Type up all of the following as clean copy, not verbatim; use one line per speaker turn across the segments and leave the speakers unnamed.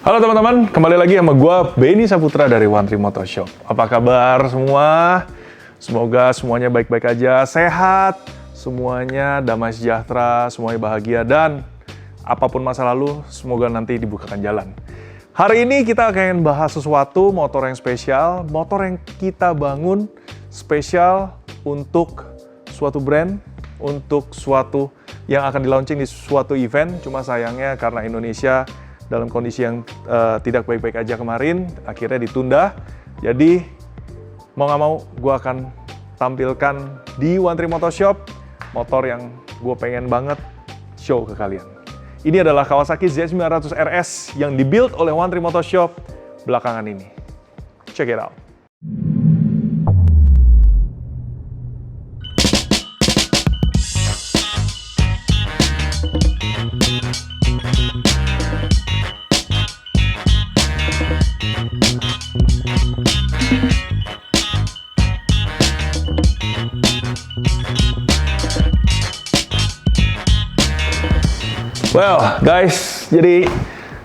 Halo teman-teman, kembali lagi sama gue Benny Saputra dari One Tree Motor Shop. Apa kabar semua? Semoga semuanya baik-baik aja, sehat, semuanya damai sejahtera, semuanya bahagia, dan apapun masa lalu, semoga nanti dibukakan jalan. Hari ini kita akan bahas sesuatu, motor yang spesial, motor yang kita bangun spesial untuk suatu brand, untuk suatu yang akan di-launching di suatu event. Cuma sayangnya karena Indonesia dalam kondisi yang tidak baik-baik aja kemarin, akhirnya ditunda. Jadi, mau nggak mau, gue akan tampilkan di One Tree Motor Shop motor yang gue pengen banget show ke kalian. Ini adalah Kawasaki Z900 RS yang dibuild oleh One Tree Motor Shop belakangan ini. Check it out. Well, guys, jadi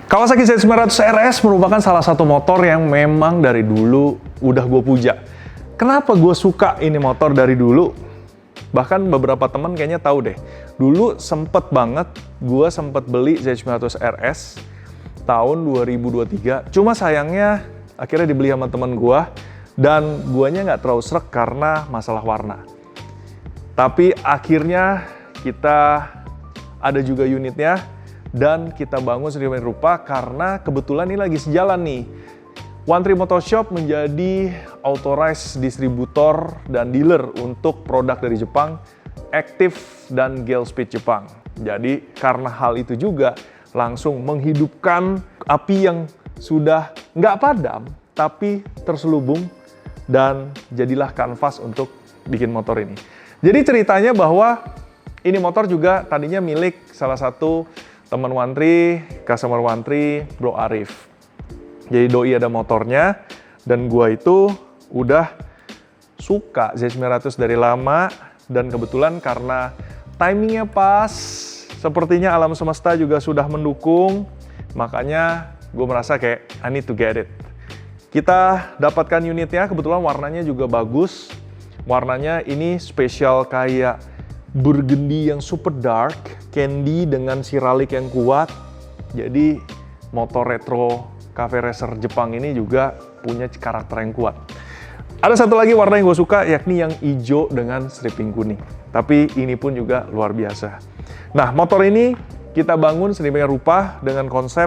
Kawasaki Z900 RS merupakan salah satu motor yang memang dari dulu udah gue puja. Kenapa gue suka ini motor dari dulu? Bahkan beberapa teman kayaknya tahu deh. Dulu sempet banget gue sempet beli Z900 RS tahun 2023. Cuma sayangnya akhirnya dibeli sama teman gue dan guanya nggak terlalu srek karena masalah warna. Tapi akhirnya kita ada juga unitnya, dan kita bangun sedemikian rupa karena kebetulan ini lagi sejalan nih. One Tree Motor Shop menjadi authorized distributor dan dealer untuk produk dari Jepang, Active dan Gale Speed Jepang. Jadi karena hal itu juga langsung menghidupkan api yang sudah nggak padam, tapi terselubung, dan jadilah kanvas untuk bikin motor ini. Jadi ceritanya bahwa ini motor juga tadinya milik salah satu teman One Tree, customer One Tree, Bro Arif. Jadi doi ada motornya, dan gua itu udah suka Z900 dari lama, dan kebetulan karena timingnya pas, sepertinya alam semesta juga sudah mendukung, makanya gue merasa kayak I need to get it. Kita dapatkan unitnya, kebetulan warnanya juga bagus. Warnanya ini spesial kayak burgundy yang super dark, candy dengan siralik yang kuat. Jadi motor retro cafe racer Jepang ini juga punya karakter yang kuat. Ada satu lagi warna yang gue suka, yakni yang hijau dengan striping kuning. Tapi ini pun juga luar biasa. Nah, motor ini kita bangun sedemikian rupa dengan konsep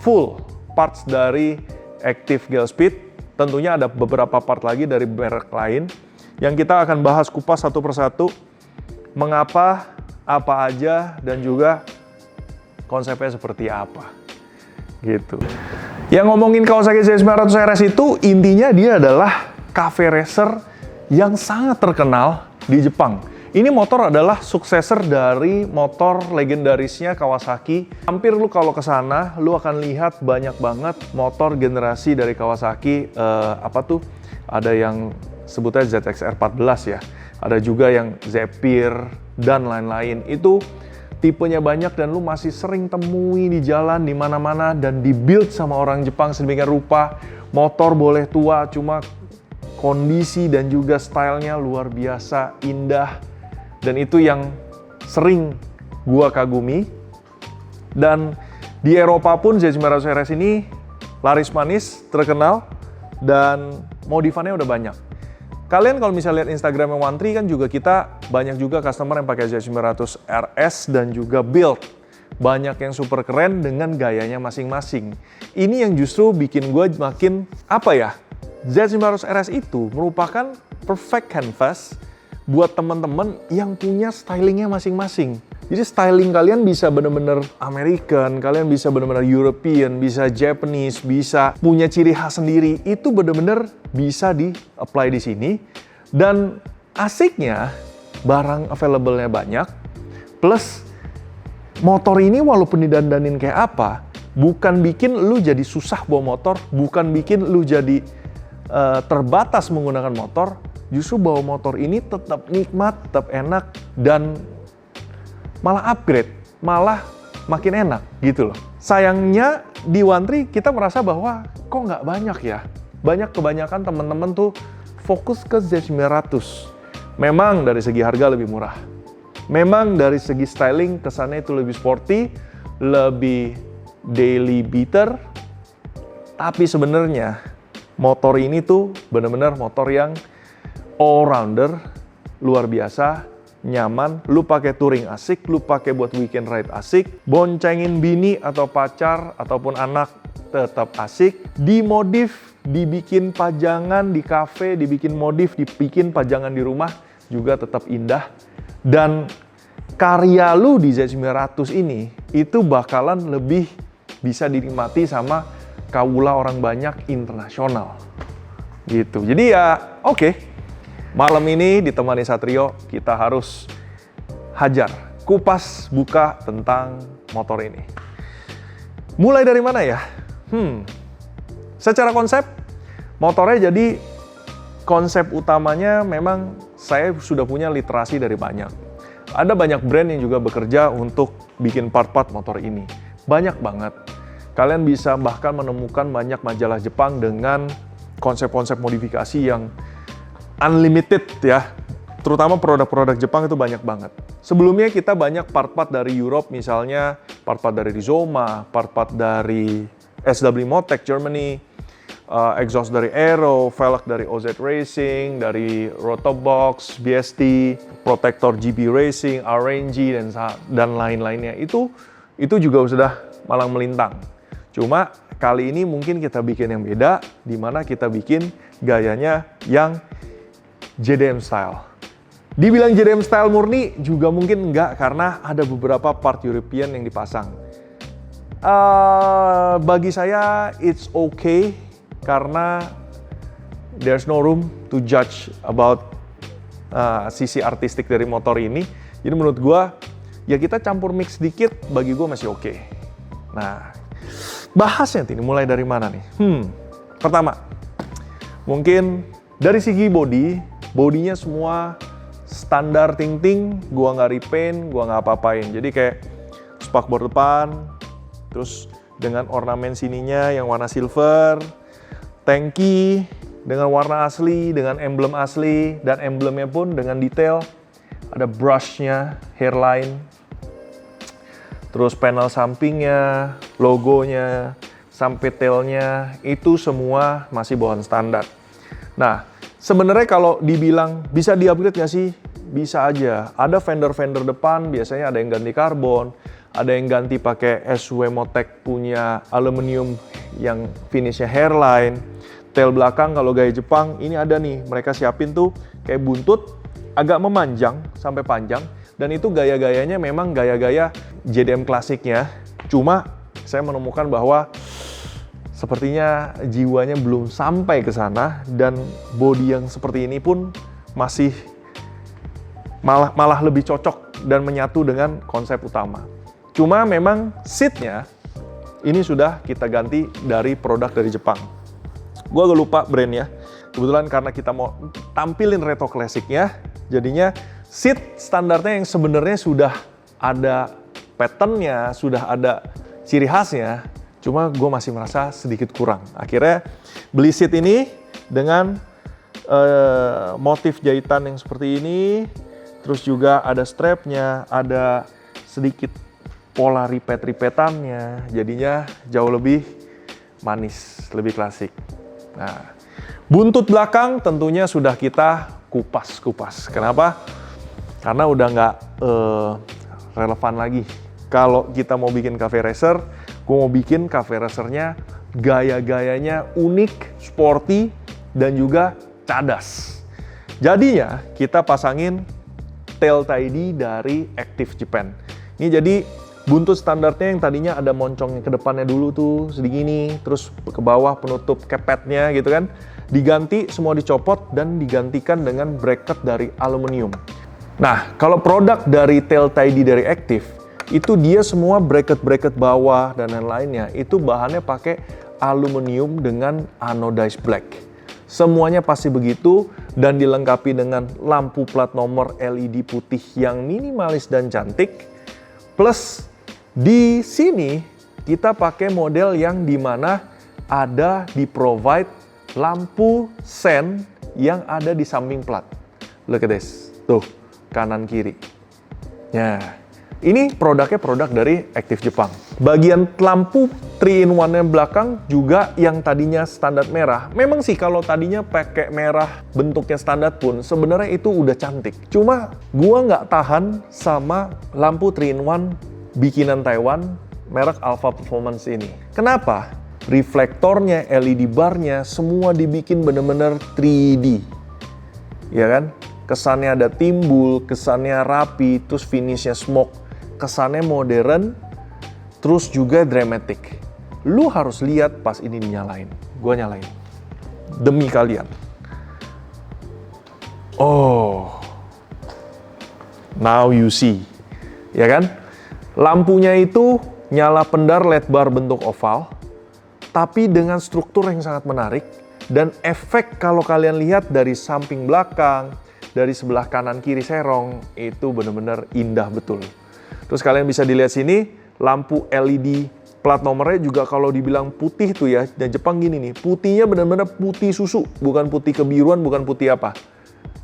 full parts dari Active Gale Speed. Tentunya ada beberapa part lagi dari merek lain yang kita akan bahas kupas satu persatu. Mengapa, apa aja, dan juga konsepnya seperti apa, gitu. Yang ngomongin Kawasaki Z900 RS itu, intinya dia adalah cafe racer yang sangat terkenal di Jepang. Ini motor adalah suksesor dari motor legendarisnya Kawasaki. Hampir lu kalau ke sana, lu akan lihat banyak banget motor generasi dari Kawasaki. Ada yang sebutnya ZX-R14 ya. Ada juga yang Zephyr dan lain-lain. Itu tipenya banyak dan lu masih sering temui di jalan di mana-mana, dan dibuild sama orang Jepang sedemikian rupa. Motor boleh tua, cuma kondisi dan juga stylenya luar biasa indah. Dan itu yang sering gua kagumi. Dan di Eropa pun Z900 RS ini laris manis, terkenal, dan modifannya udah banyak. Kalian kalau misalnya lihat Instagramnya One Tree kan juga kita banyak juga customer yang pakai Z900 RS dan juga build. Banyak yang super keren dengan gayanya masing-masing. Ini yang justru bikin gue makin, Z900 RS itu merupakan perfect canvas buat teman-teman yang punya stylingnya masing-masing. Jadi styling kalian bisa bener-bener American, kalian bisa bener-bener European, bisa Japanese, bisa punya ciri khas sendiri. Itu bener-bener bisa di-apply di sini. Dan asiknya, barang available-nya banyak. Plus, motor ini walaupun didandanin kayak apa, bukan bikin lu jadi susah bawa motor, bukan bikin lu jadi terbatas menggunakan motor. Justru bawa motor ini tetap nikmat, tetap enak, dan malah upgrade, malah makin enak gitu loh. Sayangnya di One kita merasa bahwa kok nggak banyak ya. Kebanyakan teman-teman tuh fokus ke Z900. Memang dari segi harga lebih murah. Memang dari segi styling kesannya itu lebih sporty, lebih daily beater. Tapi sebenarnya motor ini tuh benar-benar motor yang all-rounder, luar biasa, nyaman. Lu pakai touring asik, lu pakai buat weekend ride asik, boncengin bini atau pacar ataupun anak tetap asik. Dimodif, dibikin pajangan di cafe, dibikin modif, dibikin pajangan di rumah juga tetap indah. Dan karya lu di Z900 ini itu bakalan lebih bisa dinikmati sama kaula orang banyak internasional gitu. Jadi ya oke. Malam ini ditemani Satrio, kita harus hajar, kupas, buka tentang motor ini. Mulai dari mana ya? Secara konsep, motornya jadi konsep utamanya memang saya sudah punya literasi dari banyak. Ada banyak brand yang juga bekerja untuk bikin part-part motor ini. Banyak banget. Kalian bisa bahkan menemukan banyak majalah Jepang dengan konsep-konsep modifikasi yang unlimited ya, terutama produk-produk Jepang itu banyak banget. Sebelumnya kita banyak part-part dari Europe, misalnya part-part dari Rizoma, part-part dari SW Motec Germany, exhaust dari Aero, velg dari OZ Racing, dari Rotobox, BST, protektor GB Racing, RNG dan lain-lainnya. Itu juga sudah malang melintang. Cuma kali ini mungkin kita bikin yang beda, di mana kita bikin gayanya yang JDM style. Dibilang JDM style murni juga mungkin enggak, karena ada beberapa part European yang dipasang. Bagi saya it's okay, karena there's no room to judge about sisi artistik dari motor ini. Jadi menurut gua ya kita campur mix dikit, bagi gua masih oke. Nah, bahasnya ini mulai dari mana nih? Pertama, mungkin dari segi bodinya semua standar ting-ting, gua nggak repaint, gua nggak apa-apain. Jadi kayak spakbor depan, terus dengan ornamen sininya yang warna silver, tangki dengan warna asli, dengan emblem asli, dan emblemnya pun dengan detail. Ada brushnya, hairline, terus panel sampingnya, logonya, sampai tailnya, itu semua masih bawaan standar. Nah, sebenarnya kalau dibilang bisa di-upgrade nggak sih? Bisa aja. Ada fender depan, biasanya ada yang ganti karbon, ada yang ganti pakai SW Motec punya aluminium yang finishnya hairline. Tail belakang kalau gaya Jepang, ini ada nih, mereka siapin tuh kayak buntut, agak memanjang sampai panjang, dan itu gaya-gayanya memang gaya-gaya JDM klasiknya. Cuma saya menemukan bahwa sepertinya jiwanya belum sampai ke sana, dan bodi yang seperti ini pun masih malah lebih cocok dan menyatu dengan konsep utama. Cuma memang seatnya ini sudah kita ganti dari produk dari Jepang. Gua agak lupa brandnya. Kebetulan karena kita mau tampilin retro klasiknya, jadinya seat standarnya yang sebenarnya sudah ada patternnya, sudah ada ciri khasnya. Cuma gue masih merasa sedikit kurang. Akhirnya beli seat ini dengan motif jahitan yang seperti ini. Terus juga ada strapnya, ada sedikit pola ripet-ripetannya. Jadinya jauh lebih manis, lebih klasik. Nah, buntut belakang tentunya sudah kita kupas. Kenapa? Karena udah nggak relevan lagi. Kalau kita mau bikin cafe racer, gue mau bikin cafe racernya gaya-gayanya unik, sporty, dan juga cadas. Jadinya kita pasangin tail tidy dari Active Japan. Ini jadi buntut standarnya yang tadinya ada moncongnya ke depannya dulu tuh segini, terus ke bawah penutup kepetnya gitu kan, diganti, semua dicopot dan digantikan dengan bracket dari aluminium. Nah, kalau produk dari tail tidy dari Active, itu dia semua bracket-bracket bawah dan lain-lainnya, itu bahannya pakai aluminium dengan anodized black. Semuanya pasti begitu, dan dilengkapi dengan lampu plat nomor LED putih yang minimalis dan cantik, plus Di sini kita pakai model yang dimana ada di provide lampu sen yang ada di samping plat. Look at this. Tuh, kanan kiri. Ya, ini produknya produk dari Active Jepang. Bagian lampu 3-in-1-nya belakang juga yang tadinya standar merah. Memang sih kalau tadinya pakai merah bentuknya standar pun sebenarnya itu udah cantik. Cuma gua nggak tahan sama lampu 3-in-1 bikinan Taiwan merek Alpha Performance ini. Kenapa? Reflektornya, LED barnya, semua dibikin bener-bener 3D. Ya kan? Kesannya ada timbul, kesannya rapi, terus finishnya smoke. Kesannya modern, terus juga dramatic. Lu harus lihat pas ini dinyalain. Gua nyalain. Demi kalian. Oh. Now you see. Ya kan? Lampunya itu nyala pendar LED bar bentuk oval, tapi dengan struktur yang sangat menarik, dan efek kalau kalian lihat dari samping belakang, dari sebelah kanan kiri serong, itu benar-benar indah betul. Terus kalian bisa dilihat sini, lampu LED plat nomornya juga kalau dibilang putih tuh ya, dan Jepang gini nih, putihnya benar-benar putih susu, bukan putih kebiruan, bukan putih apa.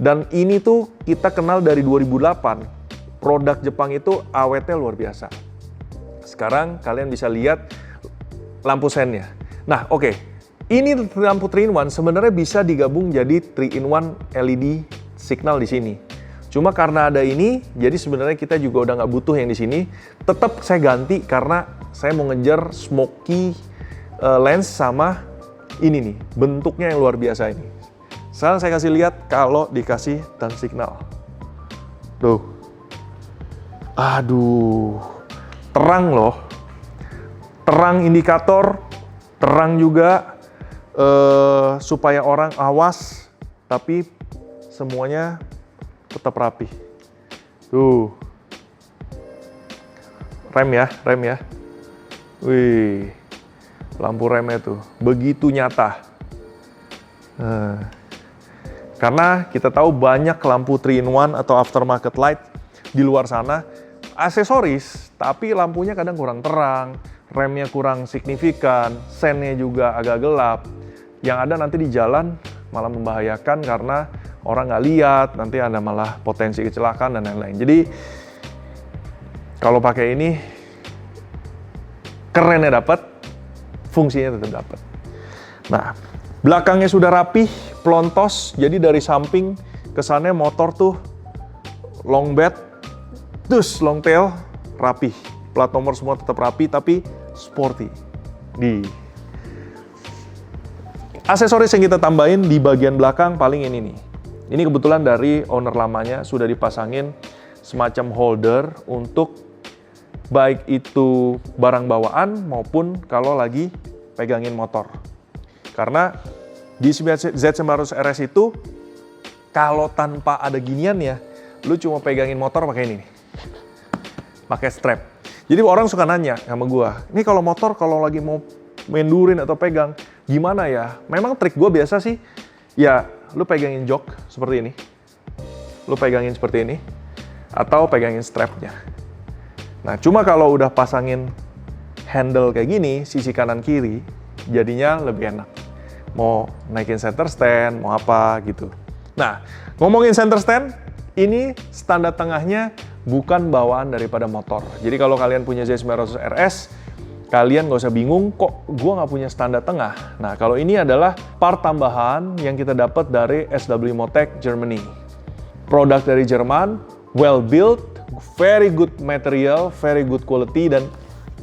Dan ini tuh kita kenal dari 2008, produk Jepang itu awetnya luar biasa. Sekarang kalian bisa lihat lampu sennya. Nah, oke. Ini lampu 3-in-1 sebenarnya bisa digabung jadi 3-in-1 LED signal di sini. Cuma karena ada ini, jadi sebenarnya kita juga udah nggak butuh yang di sini. Tetap saya ganti karena saya mau ngejar smoky lens sama ini nih, bentuknya yang luar biasa ini. Sekarang saya kasih lihat kalau dikasih turn signal. Tuh. Aduh. Terang loh. Terang indikator, terang juga supaya orang awas, tapi semuanya tetap rapi. Tuh. Rem ya. Wih. Lampu remnya tuh begitu nyata. Karena kita tahu banyak lampu 3-in-1 atau aftermarket light di luar sana aksesoris, tapi lampunya kadang kurang terang, remnya kurang signifikan, sennya juga agak gelap. Yang ada nanti di jalan malah membahayakan karena orang nggak lihat, nanti ada malah potensi kecelakaan dan lain-lain. Jadi kalau pakai ini kerennya dapat, fungsinya tetap dapat. Nah, belakangnya sudah rapih, plontos, jadi dari samping kesannya motor tuh long bed, terus long tail, rapih. Plat nomor semua tetap rapi, tapi sporty. Di aksesoris yang kita tambahin di bagian belakang paling ini nih. Ini kebetulan dari owner lamanya sudah dipasangin semacam holder untuk baik itu barang bawaan maupun kalau lagi pegangin motor. Karena di Z900 RS itu kalau tanpa ada ginian ya, lu cuma pegangin motor pakai ini nih. Pakai strap. Jadi orang suka nanya sama gua, ini kalau motor kalau lagi mau mendurin atau pegang, gimana ya? Memang trik gua biasa sih, ya lu pegangin jok seperti ini. Lu pegangin seperti ini. Atau pegangin strapnya. Nah, cuma kalau udah pasangin handle kayak gini, sisi kanan kiri, jadinya lebih enak. Mau naikin center stand, mau apa gitu. Nah, ngomongin center stand, ini standar tengahnya bukan bawaan daripada motor. Jadi kalau kalian punya Z900 RS, kalian nggak usah bingung, kok gua nggak punya standar tengah. Nah, kalau ini adalah part tambahan yang kita dapat dari SW Motec Germany. Produk dari Jerman, well built, very good material, very good quality, dan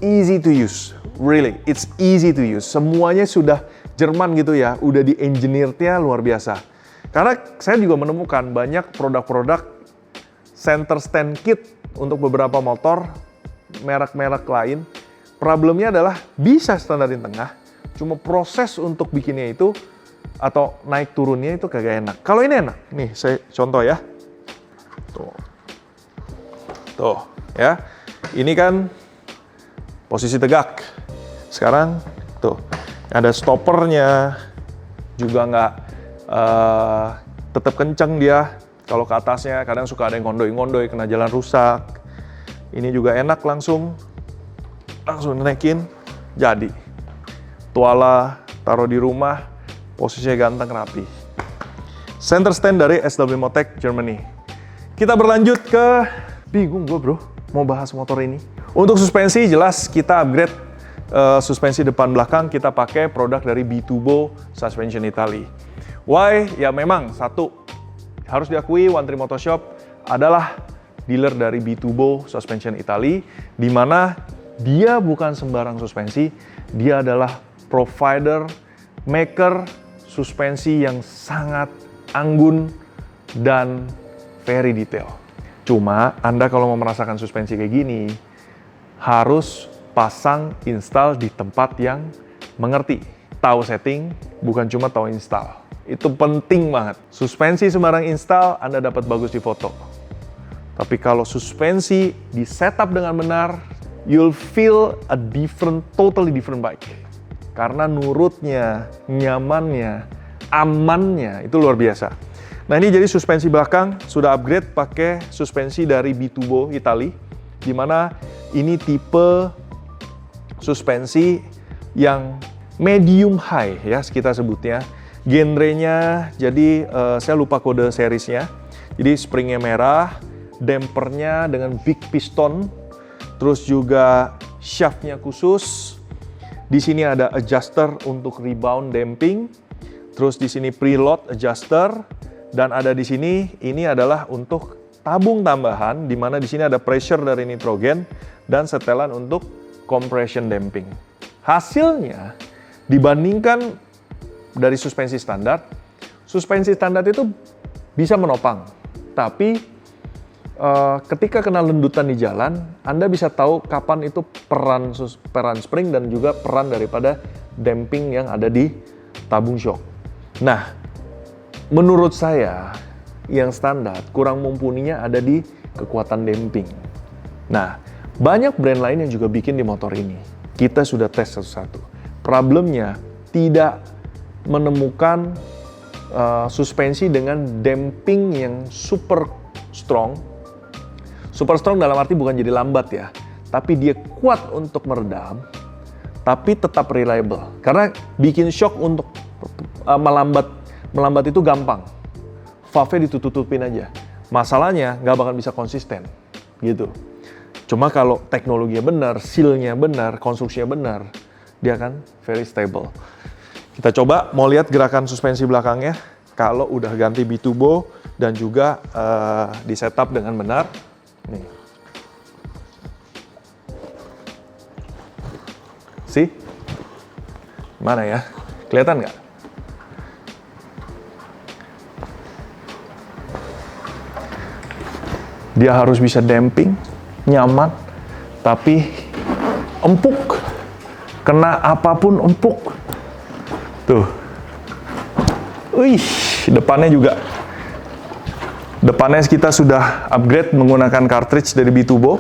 easy to use. Really, it's easy to use. Semuanya sudah Jerman gitu ya, udah di-engineer-nya luar biasa. Karena saya juga menemukan banyak produk-produk center stand kit untuk beberapa motor, merek-merek lain. Problemnya adalah bisa standarin tengah, cuma proses untuk bikinnya itu, atau naik turunnya itu kagak enak. Kalau ini enak, nih saya contoh ya. Tuh, ya. Ini kan posisi tegak. Sekarang, tuh, ada stoppernya, juga nggak tetap kenceng dia. Kalau ke atasnya kadang suka ada yang ngondoi-ngondoi, kena jalan rusak. Ini juga enak langsung. langsung naikin, jadi. Tuala taruh di rumah, posisinya ganteng rapi. Center stand dari SW Motec Germany. Kita berlanjut ke, bingung gue bro, mau bahas motor ini. Untuk suspensi jelas kita upgrade suspensi depan belakang, kita pakai produk dari B2Bo Suspension Italy. Why? Ya memang satu, harus diakui One Tree Motor Shop adalah dealer dari B2Bo Suspension Italy, di mana dia bukan sembarang suspensi, dia adalah provider, maker suspensi yang sangat anggun dan very detail. Cuma Anda kalau mau merasakan suspensi kayak gini, harus pasang install di tempat yang mengerti. Tahu setting, bukan cuma tahu install. Itu penting banget. Suspensi sembarang install, Anda dapat bagus di foto. Tapi kalau suspensi di setup dengan benar, you'll feel a totally different bike. Karena nurutnya, nyamannya, amannya, itu luar biasa. Nah ini jadi suspensi belakang, sudah upgrade pakai suspensi dari B2Bo Italy, di mana ini tipe suspensi yang medium high ya kita sebutnya. Genrenya, jadi saya lupa kode seriesnya. Jadi springnya merah, dampernya dengan big piston, terus juga shaftnya khusus. Di sini ada adjuster untuk rebound damping, terus di sini preload adjuster, dan ada di sini ini adalah untuk tabung tambahan, di mana di sini ada pressure dari nitrogen dan setelan untuk compression damping. Hasilnya dibandingkan dari suspensi standar itu bisa menopang, tapi ketika kena lendutan di jalan, Anda bisa tahu kapan itu peran spring dan juga peran daripada damping yang ada di tabung shock. Nah, menurut saya yang standar kurang mumpuninya ada di kekuatan damping. Nah, banyak brand lain yang juga bikin di motor ini. Kita sudah tes satu-satu. Problemnya tidak menemukan suspensi dengan damping yang super strong. Super strong dalam arti bukan jadi lambat ya, tapi dia kuat untuk meredam, tapi tetap reliable. Karena bikin shock untuk melambat itu gampang. Valve-nya ditutup-tutupin aja. Masalahnya nggak bakal bisa konsisten, gitu. Cuma kalau teknologinya benar, seal-nya benar, konstruksinya benar, dia akan very stable. Kita coba mau lihat gerakan suspensi belakangnya kalau udah ganti B2Bo dan juga di setup dengan benar. Nih. See? Mana ya? Kelihatan nggak? Dia harus bisa damping, nyaman, tapi empuk. Kena apapun empuk. Tuh. Wih, depannya juga. Depannya kita sudah upgrade menggunakan cartridge dari B2Bo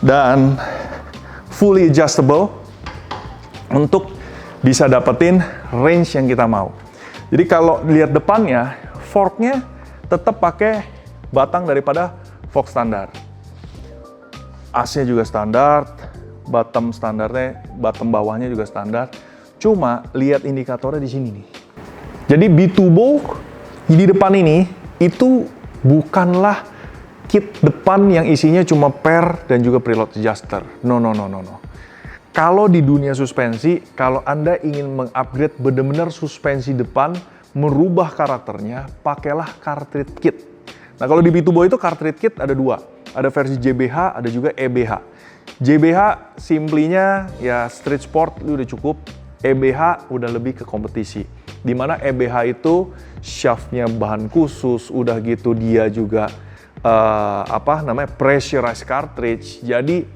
dan fully adjustable untuk bisa dapetin range yang kita mau. Jadi kalau lihat depannya, forknya tetap pakai batang daripada fork standar. Asnya juga standar, bottom standarnya, bottom bawahnya juga standar. Cuma lihat indikatornya di sini nih. Jadi B2Bo di depan ini itu bukanlah kit depan yang isinya cuma per dan juga preload adjuster. No. Kalau di dunia suspensi, kalau Anda ingin mengupgrade benar-benar suspensi depan, merubah karakternya, pakailah cartridge kit. Nah kalau di B2Bo itu cartridge kit ada dua. Ada versi JBH, ada juga EBH. JBH simplinya ya street sport udah cukup. EBH udah lebih ke kompetisi. Dimana EBH itu shaftnya bahan khusus, udah gitu dia juga pressurized cartridge, jadi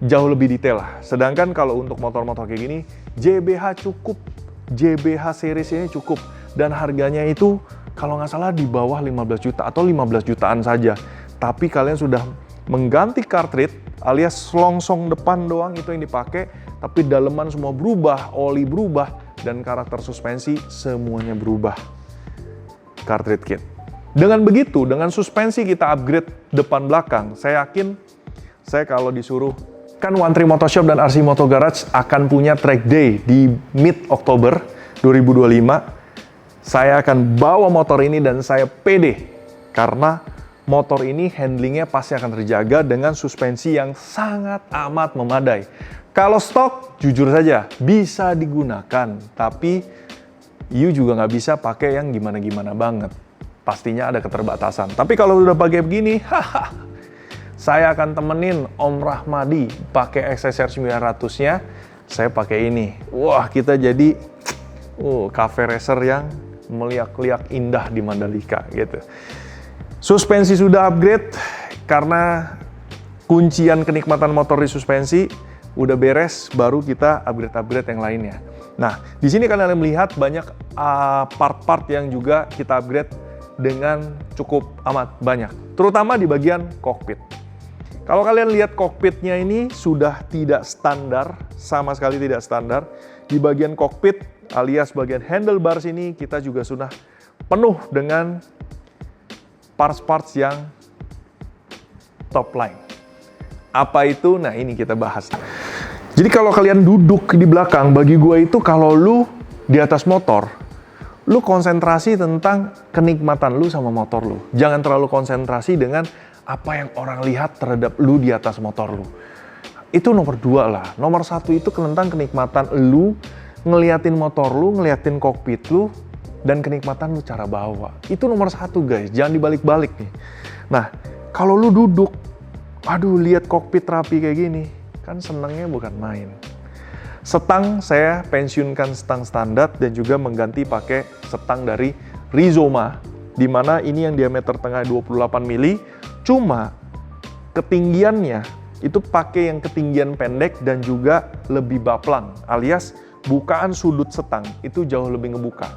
jauh lebih detail lah. Sedangkan kalau untuk motor-motor kayak gini, JBH cukup, JBH series ini cukup, dan harganya itu kalau nggak salah di bawah 15 juta atau 15 jutaan saja. Tapi kalian sudah mengganti cartridge alias selongsong depan doang itu yang dipakai, tapi daleman semua berubah, oli berubah, dan karakter suspensi semuanya berubah. Cartridge kit. Dengan begitu, dengan suspensi kita upgrade depan belakang, saya yakin saya kalau disuruh kan One Tree Motorshop dan RC Moto Garage akan punya track day di mid-Oktober 2025. Saya akan bawa motor ini dan saya pede karena motor ini handlingnya pasti akan terjaga dengan suspensi yang sangat amat memadai. Kalau stok, jujur saja, bisa digunakan, tapi you juga nggak bisa pakai yang gimana-gimana banget. Pastinya ada keterbatasan. Tapi kalau udah pakai begini, haha, saya akan temenin Om Rahmadi pakai XSR 900-nya, saya pakai ini. Wah, kita jadi cafe racer yang meliak-liak indah di Mandalika gitu. Suspensi sudah upgrade karena kuncian kenikmatan motor di suspensi udah beres, baru kita upgrade yang lainnya. Nah, di sini kalian melihat banyak part-part yang juga kita upgrade dengan cukup amat banyak, terutama di bagian kokpit. Kalau kalian lihat kokpitnya ini sudah tidak standar, sama sekali tidak standar. Di bagian kokpit alias bagian handlebars ini kita juga sudah penuh dengan parts-parts yang top line. Apa itu? Nah, ini kita bahas. Jadi kalau kalian duduk di belakang, bagi gue itu kalau lu di atas motor, lu konsentrasi tentang kenikmatan lu sama motor lu. Jangan terlalu konsentrasi dengan apa yang orang lihat terhadap lu di atas motor lu. Itu nomor 2 lah. Nomor 1 itu tentang kenikmatan lu, ngeliatin motor lu, ngeliatin kokpit lu, dan kenikmatan lu cara bawa. Itu nomor 1 guys, jangan dibalik-balik nih. Nah, kalau lu duduk, aduh lihat kokpit rapi kayak gini, kan senengnya bukan main. Setang, saya pensiunkan setang standar dan juga mengganti pakai setang dari Rizoma, di mana ini yang diameter tengah 28 mili, cuma ketinggiannya itu pakai yang ketinggian pendek dan juga lebih baplang, alias bukaan sudut setang itu jauh lebih ngebuka.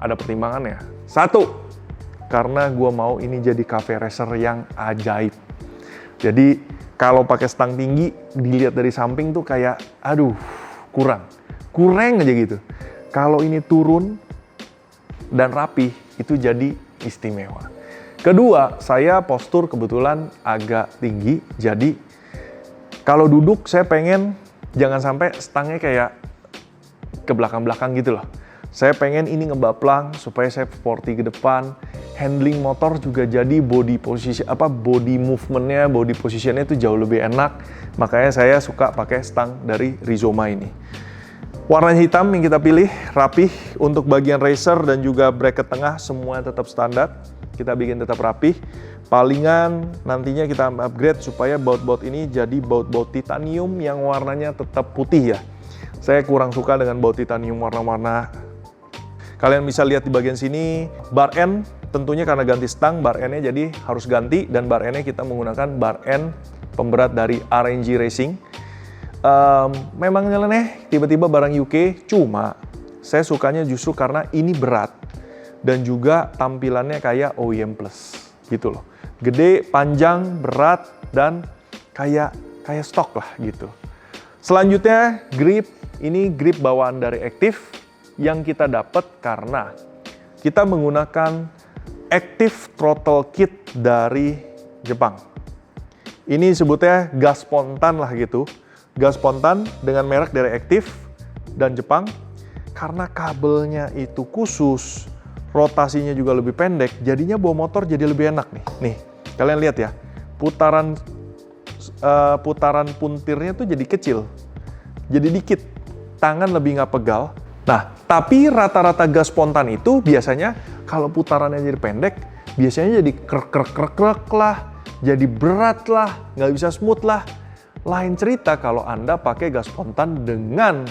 Ada pertimbangannya. 1, karena gue mau ini jadi cafe racer yang ajaib. Jadi kalau pakai stang tinggi, dilihat dari samping tuh kayak, aduh, kurang aja gitu. Kalau ini turun dan rapi, itu jadi istimewa. Kedua, saya postur kebetulan agak tinggi, jadi kalau duduk saya pengen jangan sampai stangnya kayak ke belakang-belakang gitu loh. Saya pengen ini ngebaplang supaya saya sporty ke depan. Handling motor juga jadi body movementnya, body positionnya itu jauh lebih enak. Makanya saya suka pakai stang dari Rizoma ini. Warnanya hitam yang kita pilih, rapih. Untuk bagian racer dan juga bracket tengah semua tetap standar. Kita bikin tetap rapih. Palingan nantinya kita upgrade supaya baut-baut ini jadi baut-baut titanium yang warnanya tetap putih ya. Saya kurang suka dengan baut titanium warna-warna. Kalian bisa lihat di bagian sini, bar end tentunya karena ganti stang, bar end-nya jadi harus ganti, dan bar end-nya kita menggunakan bar end pemberat dari RNG Racing. Memang nyeleneh, tiba-tiba barang UK, cuma saya sukanya justru karena ini berat dan juga tampilannya kayak OEM Plus gitu loh. Gede, panjang, berat, dan kayak stok lah gitu. Selanjutnya grip, ini grip bawaan dari Active yang kita dapat karena kita menggunakan Active Throttle Kit dari Jepang. Ini sebutnya gas spontan lah gitu. Gas spontan dengan merek dari Active dan Jepang. Karena kabelnya itu khusus, rotasinya juga lebih pendek, jadinya bawa motor jadi lebih enak nih. Nih, kalian lihat ya, putaran puntirnya tuh jadi kecil, jadi dikit, tangan lebih nggak pegal. Nah, tapi rata-rata gas spontan itu biasanya kalau putarannya jadi pendek, biasanya jadi krek lah, jadi berat lah, nggak bisa smooth lah. Lain cerita kalau Anda pakai gas spontan dengan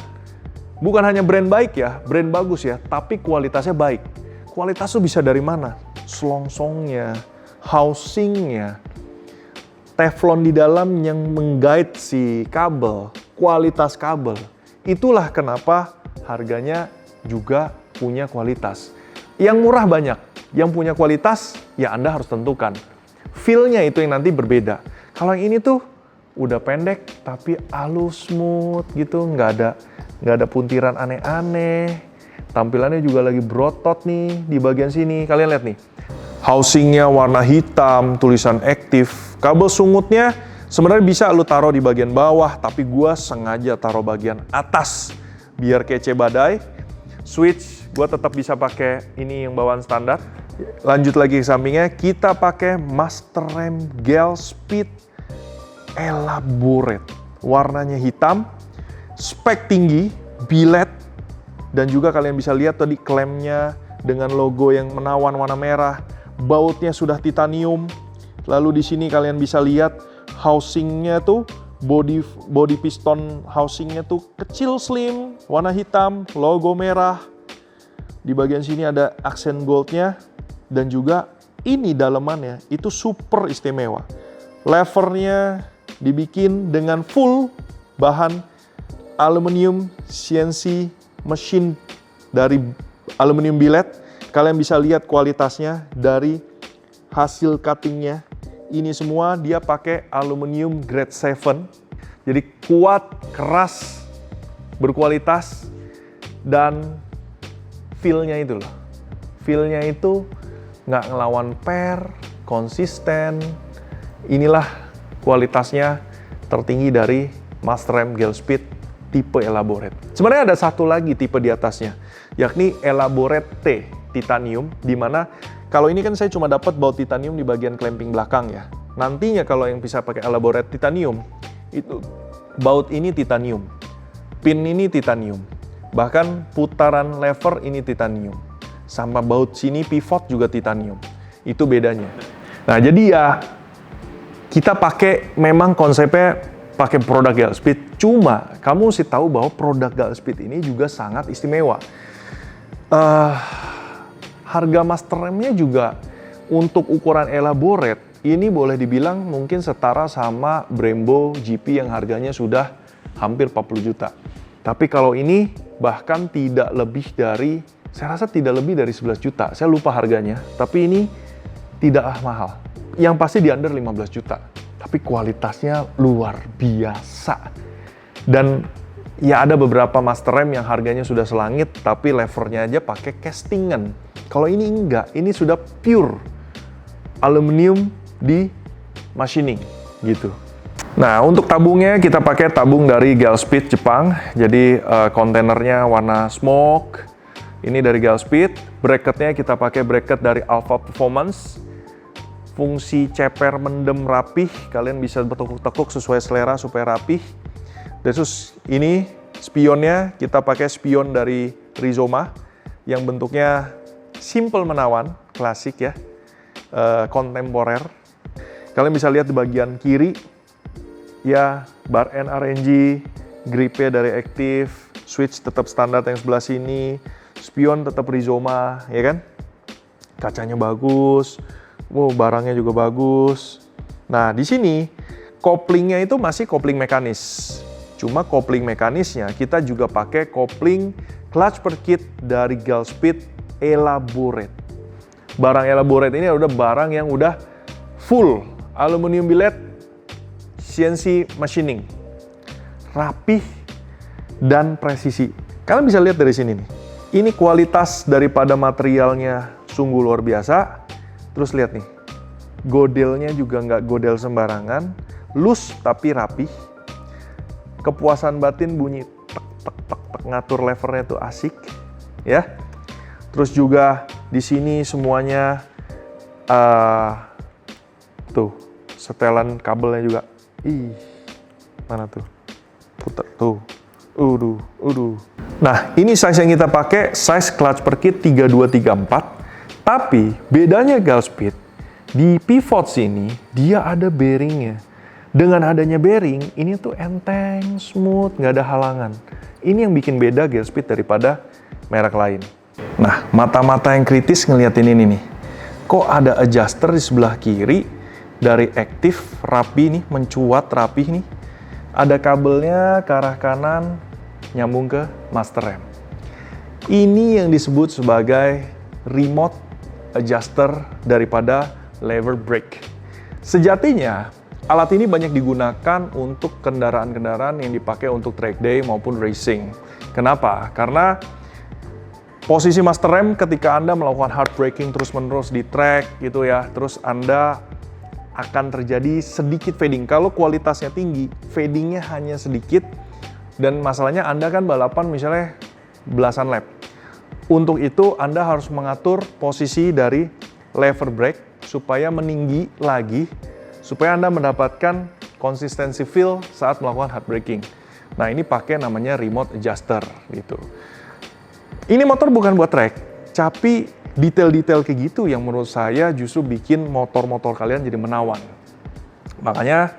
bukan hanya brand baik ya, brand bagus ya, tapi kualitasnya baik. Kualitas itu bisa dari mana? Selongsongnya, housingnya, teflon di dalam yang menggait si kabel, kualitas kabel. Itulah kenapa harganya juga punya kualitas. Yang murah banyak, yang punya kualitas ya Anda harus tentukan. Feel-nya itu yang nanti berbeda. Kalau yang ini tuh udah pendek tapi halus, smooth gitu, nggak ada puntiran aneh-aneh. Tampilannya juga lagi berotot nih di bagian sini. Kalian lihat nih. Housingnya warna hitam, tulisan Active. Kabel sungutnya Sebenarnya bisa lu taruh di bagian bawah, tapi gua sengaja taruh bagian atas biar kece badai. Switch gua tetap bisa pakai ini yang bawaan standar. Lanjut lagi ke sampingnya, kita pakai Masterrem Gelspeed Elaborate. Warnanya hitam, spek tinggi, billet, dan juga kalian bisa lihat tadi klemnya dengan logo yang menawan warna merah. Bautnya sudah titanium. Lalu di sini kalian bisa lihat housingnya tuh, body piston housingnya tuh kecil, slim, warna hitam, logo merah. Di bagian sini ada aksen goldnya, dan juga ini dalemannya itu super istimewa. Levernya dibikin dengan full bahan aluminium CNC machine dari aluminium billet. Kalian bisa lihat kualitasnya dari hasil cuttingnya. Ini semua dia pakai aluminium grade 7. Jadi kuat, keras, berkualitas, dan feel-nya itu loh. Feel-nya itu nggak ngelawan per, konsisten. Inilah kualitasnya tertinggi dari Masterrem Gelspeed tipe Elaborate. Sebenarnya ada satu lagi tipe di atasnya, yakni Elaborate T titanium, di mana kalau ini kan saya cuma dapat baut titanium di bagian clamping belakang ya. Nantinya kalau yang bisa pakai Elaborate titanium, itu baut ini titanium, pin ini titanium, bahkan putaran lever ini titanium, sama baut sini pivot juga titanium. Itu bedanya. Nah jadi ya kita pakai, memang konsepnya pakai produk Gelspeed, cuma kamu mesti tahu bahwa produk Gelspeed ini juga sangat istimewa. Harga Masterremnya juga untuk ukuran Elaborate ini boleh dibilang mungkin setara sama Brembo GP yang harganya sudah hampir 40 juta. Tapi kalau ini bahkan tidak lebih dari, saya rasa tidak lebih dari 11 juta. Saya lupa harganya, tapi ini tidak mahal. Yang pasti di under 15 juta. Tapi kualitasnya luar biasa. Dan ya ada beberapa Masterrem yang harganya sudah selangit, tapi levernya aja pakai castingan. Kalau ini enggak, ini sudah pure aluminium di machining gitu. Nah, untuk tabungnya kita pakai tabung dari Gelspeed Jepang. Jadi kontainernya warna smoke. Ini dari Gelspeed. Bracketnya kita pakai bracket dari Alpha Performance. Fungsi ceper mendem rapih. Kalian bisa bertekuk-tekuk sesuai selera supaya rapih. Terus ini spionnya kita pakai spion dari Rizoma yang bentuknya simple menawan, klasik ya, kontemporer. Kalian bisa lihat di bagian kiri, ya bar end RNG, gripnya dari Active, switch tetap standar yang sebelah sini, spion tetap Rizoma, ya kan? Kacanya bagus, barangnya juga bagus. Nah di sini koplingnya itu masih kopling mekanis. Cuma kopling mekanisnya kita juga pakai kopling clutch per kit dari Gelspeed Elaborate. Barang Elaborate ini udah barang yang udah full aluminium billet CNC machining, rapih dan presisi. Kalian bisa lihat dari sini nih. Ini kualitas daripada materialnya sungguh luar biasa. Terus lihat nih, godelnya juga nggak godel sembarangan, loose tapi rapih. Kepuasan batin bunyi tek tek tek tek, ngatur levernya tuh asik, ya. Terus juga di sini semuanya tuh setelan kabelnya juga. Ih, mana tuh? Putar tuh. Nah, ini size yang kita pakai size clutch per kit 3234. Tapi bedanya Gelspeed di pivot sini dia ada bearingnya. Dengan adanya bearing, ini tuh enteng, smooth, nggak ada halangan. Ini yang bikin beda Gelspeed daripada merek lain. Nah, mata-mata yang kritis ngeliatin ini nih. Kok ada adjuster di sebelah kiri dari Active, rapi nih, mencuat rapih nih. Ada kabelnya ke arah kanan, nyambung ke Masterrem. Ini yang disebut sebagai remote adjuster daripada lever brake. Sejatinya, alat ini banyak digunakan untuk kendaraan-kendaraan yang dipakai untuk track day maupun racing. Kenapa? Karena posisi Masterrem ketika Anda melakukan hard braking terus-menerus di track gitu ya, terus Anda akan terjadi sedikit fading. Kalau kualitasnya tinggi, fadingnya hanya sedikit. Dan masalahnya Anda kan balapan misalnya belasan lap. Untuk itu Anda harus mengatur posisi dari lever brake supaya meninggi lagi, supaya Anda mendapatkan konsistensi feel saat melakukan hard braking. Nah, ini pakai namanya remote adjuster gitu. Ini motor bukan buat track, tapi detail-detail kayak gitu yang menurut saya justru bikin motor-motor kalian jadi menawan. Makanya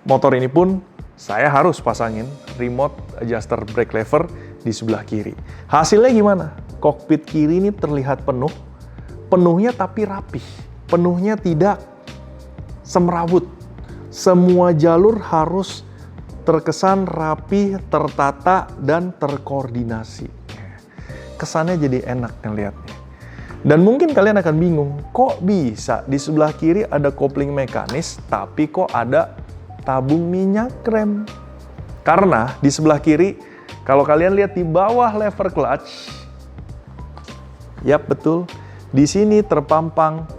motor ini pun saya harus pasangin remote adjuster brake lever di sebelah kiri. Hasilnya gimana? Kokpit kiri ini terlihat penuh, penuhnya tapi rapih, penuhnya tidak semrawut. Semua jalur harus terkesan rapi, tertata, dan terkoordinasi. Kesannya jadi enak ngeliatnya. Dan mungkin kalian akan bingung, kok bisa di sebelah kiri ada kopling mekanis, tapi kok ada tabung minyak rem? Karena di sebelah kiri, kalau kalian lihat di bawah lever clutch, yap betul, di sini terpampang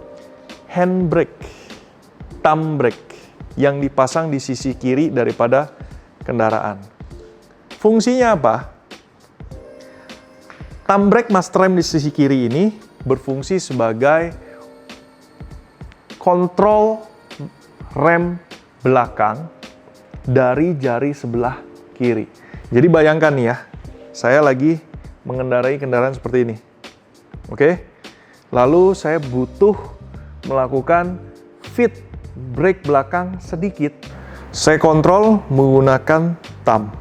handbrake, thumb brake, yang dipasang di sisi kiri daripada kendaraan. Fungsinya apa? Thumb brake master rem di sisi kiri ini berfungsi sebagai kontrol rem belakang dari jari sebelah kiri. Jadi bayangkan nih ya, saya lagi mengendarai kendaraan seperti ini. Oke? Lalu saya butuh melakukan fit brake belakang sedikit. Saya kontrol menggunakan thumb.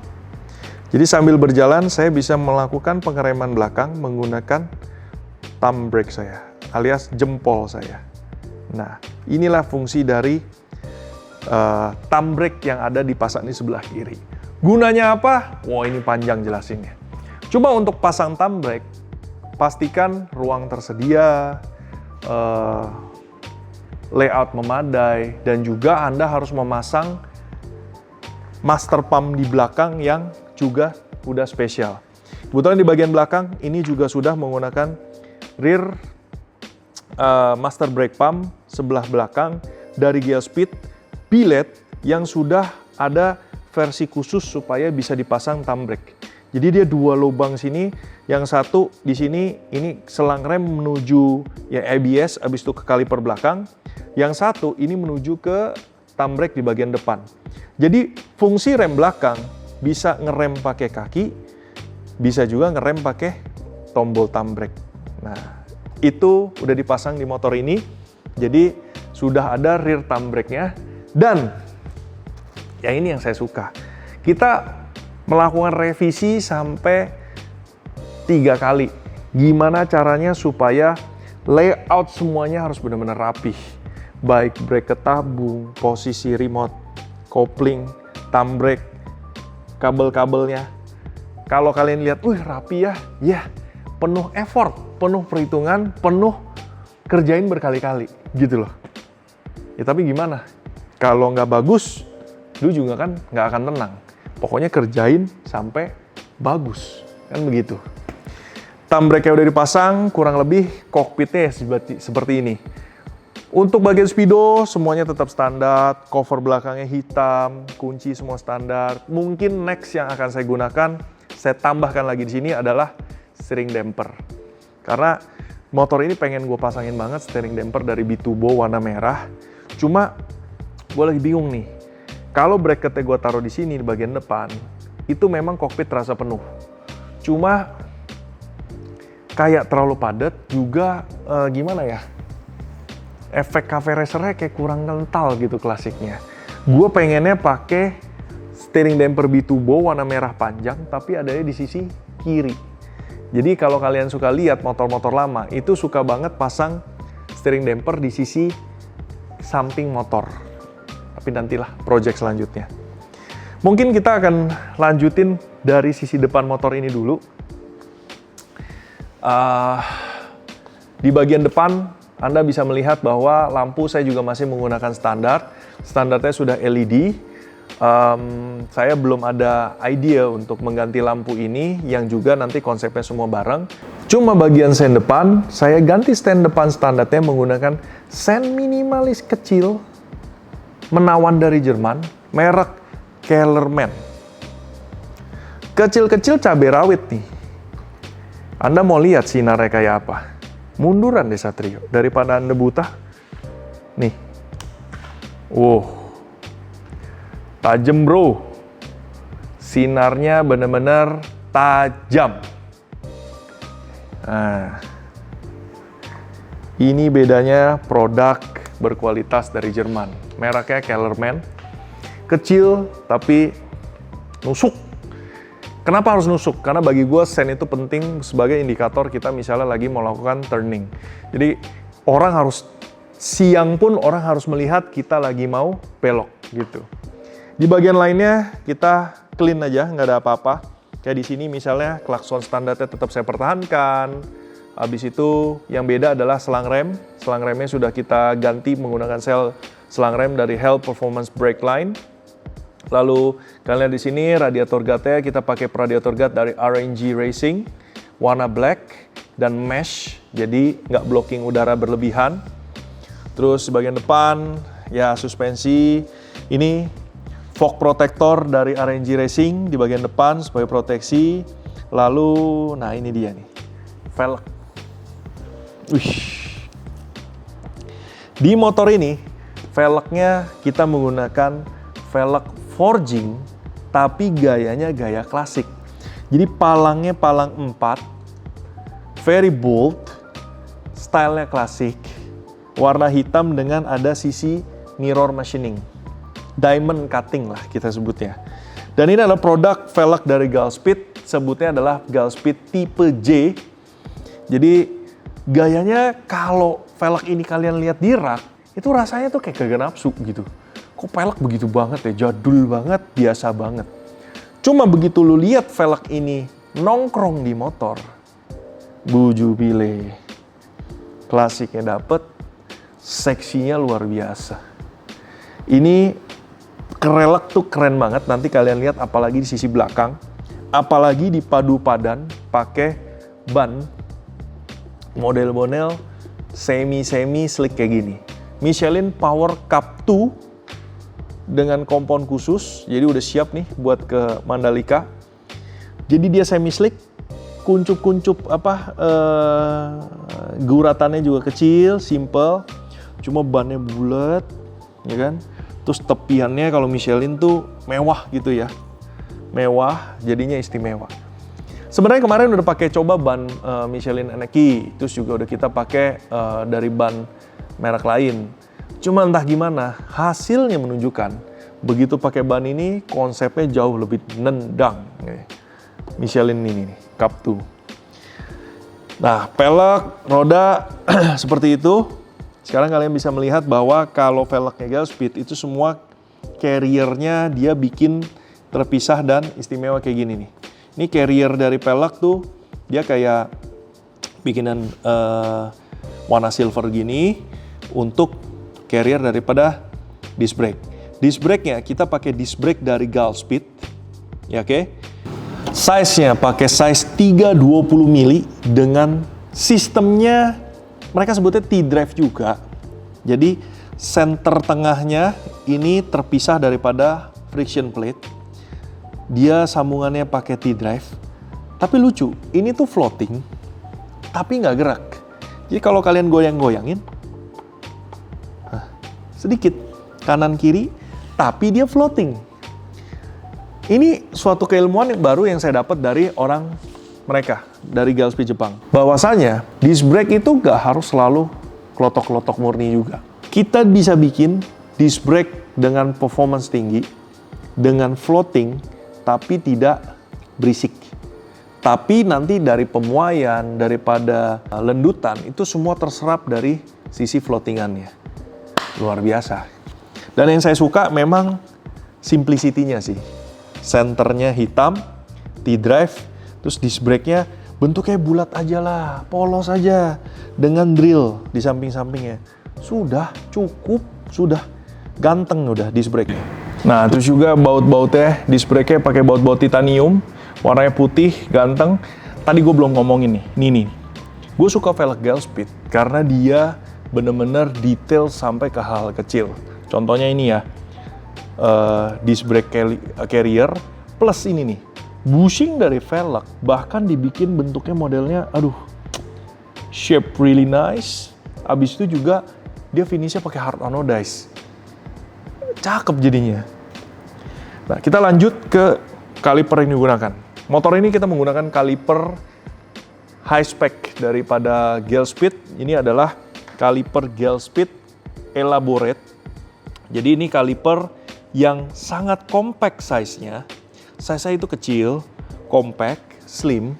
Jadi sambil berjalan saya bisa melakukan pengereman belakang menggunakan thumb brake saya, alias jempol saya. Nah, inilah fungsi dari thumb brake yang ada dipasang di sebelah kiri. Gunanya apa? Wah, ini panjang jelasinnya. Coba untuk pasang thumb brake, pastikan ruang tersedia, layout memadai, dan juga Anda harus memasang master pump di belakang yang juga udah spesial. Kebetulan di bagian belakang ini juga sudah menggunakan rear master brake pump sebelah belakang dari Geospeed billet yang sudah ada versi khusus supaya bisa dipasang thumb brake. Jadi dia dua lubang sini, yang satu di sini ini selang rem menuju ya ABS, habis itu ke kaliper belakang. Yang satu ini menuju ke thumb brake di bagian depan. Jadi fungsi rem belakang bisa ngerem pakai kaki, bisa juga ngerem pakai tombol thumb brake. Nah, itu udah dipasang di motor ini. Jadi sudah ada rear thumb brake-nya. Dan ya ini yang saya suka. Kita melakukan revisi sampai 3 kali. Gimana caranya supaya layout semuanya harus benar-benar rapih. Baik brake ketabung, posisi remote, kopling, thumb brake, kabel-kabelnya. Kalau kalian lihat, rapi ya. Ya, penuh effort, penuh perhitungan, penuh kerjain berkali-kali. Gitu loh. Ya tapi gimana? Kalau nggak bagus, lu juga kan nggak akan tenang. Pokoknya kerjain sampai bagus. Kan begitu. Thumb brake-nya udah dipasang, kurang lebih kokpitnya seperti ini. Untuk bagian speedo, semuanya tetap standar. Cover belakangnya hitam, kunci semua standar. Mungkin next yang akan saya gunakan, saya tambahkan lagi di sini adalah steering damper. Karena motor ini pengen gue pasangin banget steering damper dari Bitubo warna merah. Cuma gue lagi bingung nih. Kalau bracketnya gue taruh di sini di bagian depan, itu memang kokpit terasa penuh. Cuma kayak terlalu padat juga gimana ya? Efek cafe racernya kayak kurang kental gitu klasiknya. Gue pengennya pakai steering damper Bitubo warna merah panjang, tapi adanya di sisi kiri. Jadi kalau kalian suka lihat motor-motor lama, itu suka banget pasang steering damper di sisi samping motor. Tapi nantilah project selanjutnya. Mungkin kita akan lanjutin dari sisi depan motor ini dulu. Di bagian depan, Anda bisa melihat bahwa lampu saya juga masih menggunakan standar. Standarnya sudah LED. Saya belum ada idea untuk mengganti lampu ini, yang juga nanti konsepnya semua bareng. Cuma bagian sen depan, saya ganti stand depan standarnya menggunakan sen minimalis kecil menawan dari Jerman, merek Kellerman. Kecil-kecil cabai rawit nih. Anda mau lihat sinarnya kayak apa? Munduran deh Satrio, daripada Anda buta. Nih. Wow. Tajam bro. Sinarnya bener-bener tajam. Nah. Ini bedanya produk berkualitas dari Jerman. Mereknya Kellerman. Kecil tapi nusuk. Kenapa harus nusuk? Karena bagi gue sen itu penting sebagai indikator kita misalnya lagi mau lakukan turning. Jadi orang harus, siang pun orang harus melihat kita lagi mau belok gitu. Di bagian lainnya kita clean aja, nggak ada apa-apa. Kayak di sini misalnya klakson standarnya tetap saya pertahankan. Habis itu yang beda adalah selang rem. Selang remnya sudah kita ganti menggunakan selang rem dari Hell Performance Brake Line. Lalu kalian lihat di sini radiator guard-nya kita pakai radiator guard dari RNG Racing, warna black dan mesh, jadi nggak blocking udara berlebihan. Terus di bagian depan ya suspensi ini fog protector dari RNG Racing di bagian depan sebagai proteksi. Lalu nah ini dia nih velg. Di motor ini, velgnya kita menggunakan velg forging, tapi gayanya gaya klasik. Jadi palangnya palang 4, very bold, stylenya klasik, warna hitam dengan ada sisi mirror machining, diamond cutting lah kita sebutnya. Dan ini adalah produk velg dari Gulfspeed, sebutnya adalah Gulfspeed tipe J. Jadi gayanya kalau velg ini kalian lihat di rak, itu rasanya tuh kayak kagak nafsu gitu. Kok velg begitu banget ya, jadul banget, biasa banget. Cuma begitu lu lihat velg ini nongkrong di motor, buju bile. Klasiknya dapet, seksinya luar biasa. Ini velg tuh keren banget, nanti kalian lihat apalagi di sisi belakang. Apalagi dipadu padan pakai ban model-model semi slick kayak gini. Michelin Power Cup 2 dengan kompon khusus, jadi udah siap nih buat ke Mandalika. Jadi dia semi slick, kuncup-kuncup guratannya juga kecil, simple, cuma bannya bulat, ya kan? Terus tepiannya kalau Michelin tuh mewah gitu ya, mewah, jadinya istimewa. Sebenarnya kemarin udah pakai coba ban Michelin Anarchy, terus juga udah kita pakai dari ban merek lain. Cuma entah gimana, hasilnya menunjukkan begitu pakai ban ini konsepnya jauh lebih nendang. Michelin ini nih, Cup 2. Nah, pelek, roda seperti itu. Sekarang kalian bisa melihat bahwa kalau velgnya Gulfspeed itu semua carrier-nya dia bikin terpisah dan istimewa kayak gini nih. Ini carrier dari pelek tuh dia kayak bikinan warna silver gini untuk carrier daripada disc brake. Disc brake-nya kita pakai disc brake dari Gulfspeed, ya oke. Size-nya pakai size 320 mili dengan sistemnya mereka sebutnya T-drive juga. Jadi center tengahnya ini terpisah daripada friction plate. Dia sambungannya pakai T-drive, tapi lucu, ini tuh floating, tapi nggak gerak. Jadi kalau kalian goyang-goyangin, sedikit kanan kiri, tapi dia floating. Ini suatu keilmuan yang baru yang saya dapat dari orang mereka, dari Gulfspeed Jepang. Bahwasanya disc brake itu nggak harus selalu klotok-klotok murni juga. Kita bisa bikin disc brake dengan performance tinggi, dengan floating, tapi tidak berisik. Tapi nanti dari pemuaian, daripada lendutan, itu semua terserap dari sisi floatingannya. Luar biasa. Dan yang saya suka memang simplicity-nya sih. Centernya hitam, T-drive, terus disc brake-nya bentuknya bulat aja lah, polos aja. Dengan drill di samping-sampingnya. Sudah, cukup, sudah. Ganteng udah disc brake-nya. Nah, terus juga baut-bautnya, disc brake-nya pakai baut-baut titanium, warnanya putih, ganteng. Tadi gue belum ngomongin nih. Gue suka velg Gulfspeed karena dia bener-bener detail sampai ke hal kecil. Contohnya ini ya, disc brake carrier, plus ini nih, bushing dari velg, bahkan dibikin bentuknya modelnya, aduh, shape really nice. Abis itu juga dia finishnya pakai hard anodize, cakep jadinya. Nah, kita lanjut ke kaliper yang digunakan. Motor ini kita menggunakan kaliper high spec daripada Gelspeed. Ini adalah kaliper Gelspeed Elaborate. Jadi ini kaliper yang sangat compact size-nya. Size-nya itu kecil, compact, slim.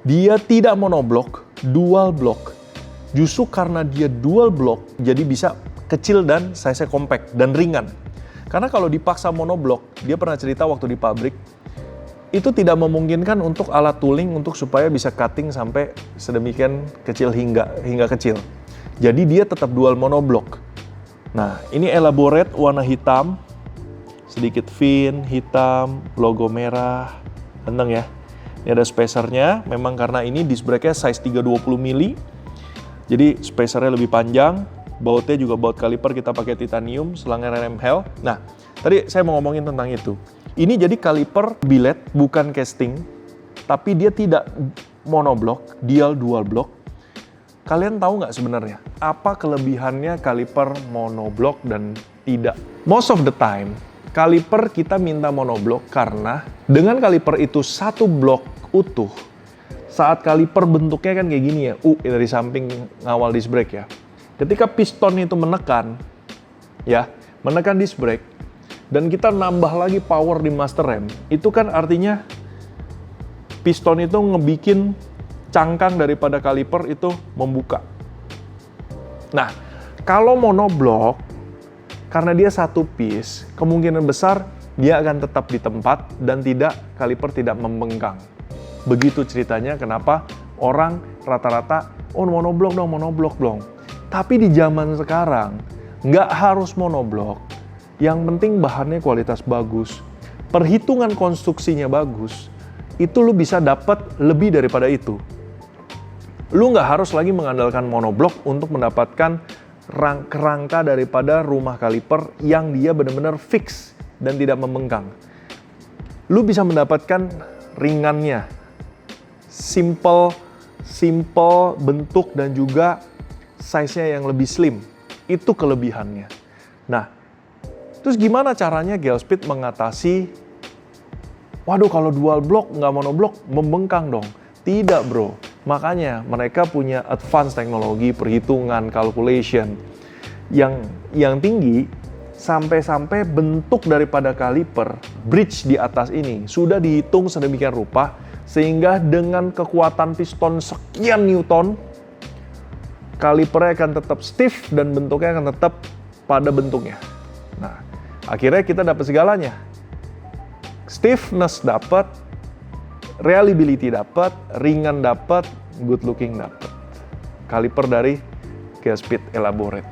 Dia tidak monoblock, dual block. Justru karena dia dual block, jadi bisa kecil dan size-nya compact dan ringan. Karena kalau dipaksa monoblock, dia pernah cerita waktu di pabrik, itu tidak memungkinkan untuk alat tooling untuk supaya bisa cutting sampai sedemikian kecil hingga kecil. Jadi dia tetap dual monoblock. Nah, ini Elaborate warna hitam, sedikit fin, hitam, logo merah, ganteng ya. Ini ada spacernya, memang karena ini disc brake-nya size 320 mili, jadi spacernya lebih panjang. Bautnya juga baut kaliper kita pakai titanium, selangnya rem Hell. Nah, tadi saya mau ngomongin tentang itu. Ini jadi kaliper billet, bukan casting, tapi dia tidak monoblock, dual block. Kalian tahu nggak sebenarnya apa kelebihannya kaliper monoblock dan tidak? Most of the time, kaliper kita minta monoblock karena dengan kaliper itu satu blok utuh, saat kaliper bentuknya kan kayak gini ya, dari samping ngawal disc brake ya. Ketika piston itu menekan disc brake, dan kita nambah lagi power di master rem, itu kan artinya piston itu ngebikin cangkang daripada kaliper itu membuka. Nah, kalau monoblock, karena dia satu piece, kemungkinan besar dia akan tetap di tempat dan kaliper tidak membengkang. Begitu ceritanya kenapa orang rata-rata, monoblock dong. Tapi di zaman sekarang, nggak harus monoblock. Yang penting bahannya kualitas bagus, perhitungan konstruksinya bagus, itu lu bisa dapat lebih daripada itu. Lu nggak harus lagi mengandalkan monoblock untuk mendapatkan kerangka daripada rumah kaliper yang dia benar-benar fix dan tidak membengkang. Lu bisa mendapatkan ringannya, simple bentuk dan juga size-nya yang lebih slim. Itu kelebihannya. Nah, terus gimana caranya Gelspeed mengatasi, waduh kalau dual block nggak monoblock membengkang dong. Tidak bro, makanya mereka punya advance teknologi perhitungan calculation yang tinggi, sampai bentuk daripada kaliper bridge di atas ini sudah dihitung sedemikian rupa sehingga dengan kekuatan piston sekian newton, kalipernya akan tetap stiff dan bentuknya akan tetap pada bentuknya. Nah, akhirnya kita dapat segalanya. Stiffness dapat, reliability dapat, ringan dapat, good looking dapat. Kaliper dari Gelspeed Elaborate.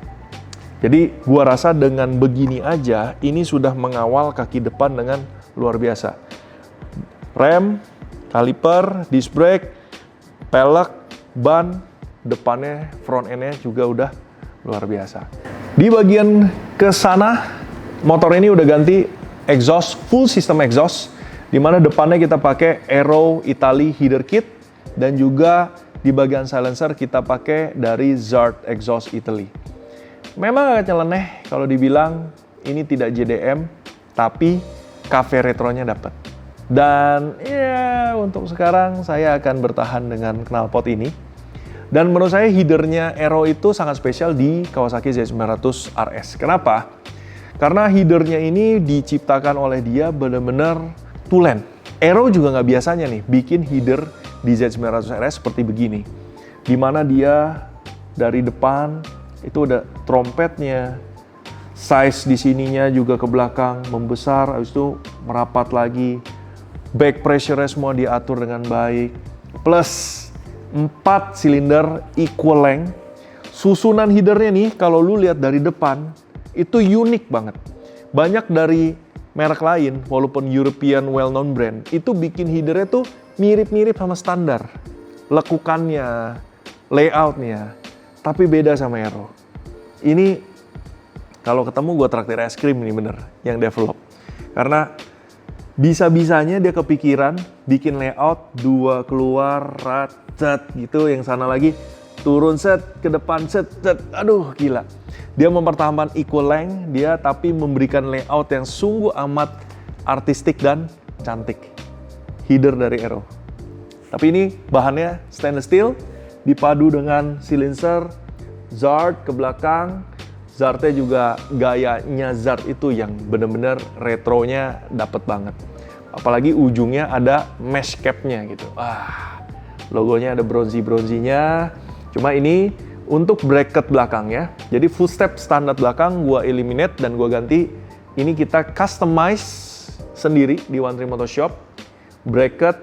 Jadi gua rasa dengan begini aja ini sudah mengawal kaki depan dengan luar biasa. Rem, kaliper, disc brake, pelek, ban, depannya, front end-nya juga udah luar biasa. Di bagian ke sana, motor ini udah ganti exhaust, full system exhaust, di mana depannya kita pakai Aero Italy header kit, dan juga di bagian silencer kita pakai dari Zart Exhaust Italy. Memang agak nyeleneh kalau dibilang ini tidak JDM, tapi cafe retronya dapat. Dan ya untuk sekarang saya akan bertahan dengan knalpot ini. Dan menurut saya headernya Aero itu sangat spesial di Kawasaki Z900 RS. Kenapa? Karena headernya ini diciptakan oleh dia benar-benar tulen. Aero juga nggak biasanya nih bikin header di Z900 RS seperti begini. Dimana dia dari depan itu ada trompetnya, size di sininya juga ke belakang membesar, habis itu merapat lagi. Back pressure-nya semua diatur dengan baik. Plus 4 silinder equal length. Susunan headernya nih, kalau lu lihat dari depan, itu unik banget. Banyak dari merek lain, walaupun European well-known brand, itu bikin headernya tuh mirip-mirip sama standar. Lekukannya, layoutnya, tapi beda sama Aero. Ini Kalau ketemu gue traktir es krim nih bener, yang develop. Karena bisa-bisanya dia kepikiran bikin layout 2 keluar, set gitu, yang sana lagi turun set, ke depan set, aduh gila. Dia mempertahankan equal length, dia tapi memberikan layout yang sungguh amat artistik dan cantik. Header dari Aero. Tapi ini bahannya stainless steel, dipadu dengan silencer, Zard ke belakang. Zardnya juga gayanya Zard itu yang bener-bener retronya dapet banget. Apalagi ujungnya ada mesh capnya gitu. Logonya ada bronzy-bronzinya. Cuma ini untuk bracket belakangnya. Jadi footstep standar belakang gua eliminate dan gua ganti. Ini kita customize sendiri di One Tree Motor Shop. Bracket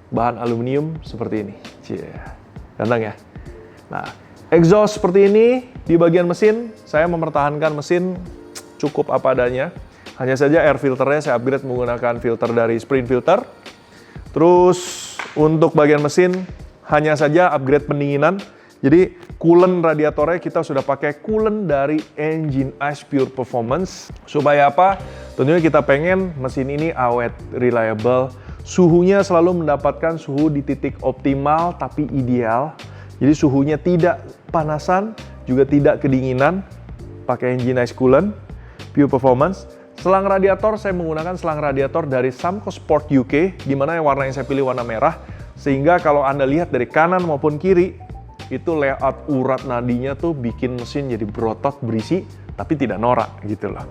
bahan aluminium seperti ini. Ganteng ya. Nah, exhaust seperti ini. Di bagian mesin, saya mempertahankan mesin cukup apa adanya. Hanya saja air filternya saya upgrade menggunakan filter dari Sprint Filter. Terus untuk bagian mesin, hanya saja upgrade pendinginan. Jadi coolant radiatornya kita sudah pakai coolant dari Engine Ice Pure Performance. Supaya apa? Tentunya kita pengen mesin ini awet, reliable. Suhunya selalu mendapatkan suhu di titik optimal tapi ideal. Jadi suhunya tidak panasan, juga tidak kedinginan. Pakai Engine Ice Coolant, Pure Performance. Selang radiator, saya menggunakan selang radiator dari Samco Sport UK, di mana yang warna yang saya pilih warna merah. Sehingga kalau Anda lihat dari kanan maupun kiri, itu layout urat nadinya tuh bikin mesin jadi berotot, berisi, tapi tidak norak gitu loh.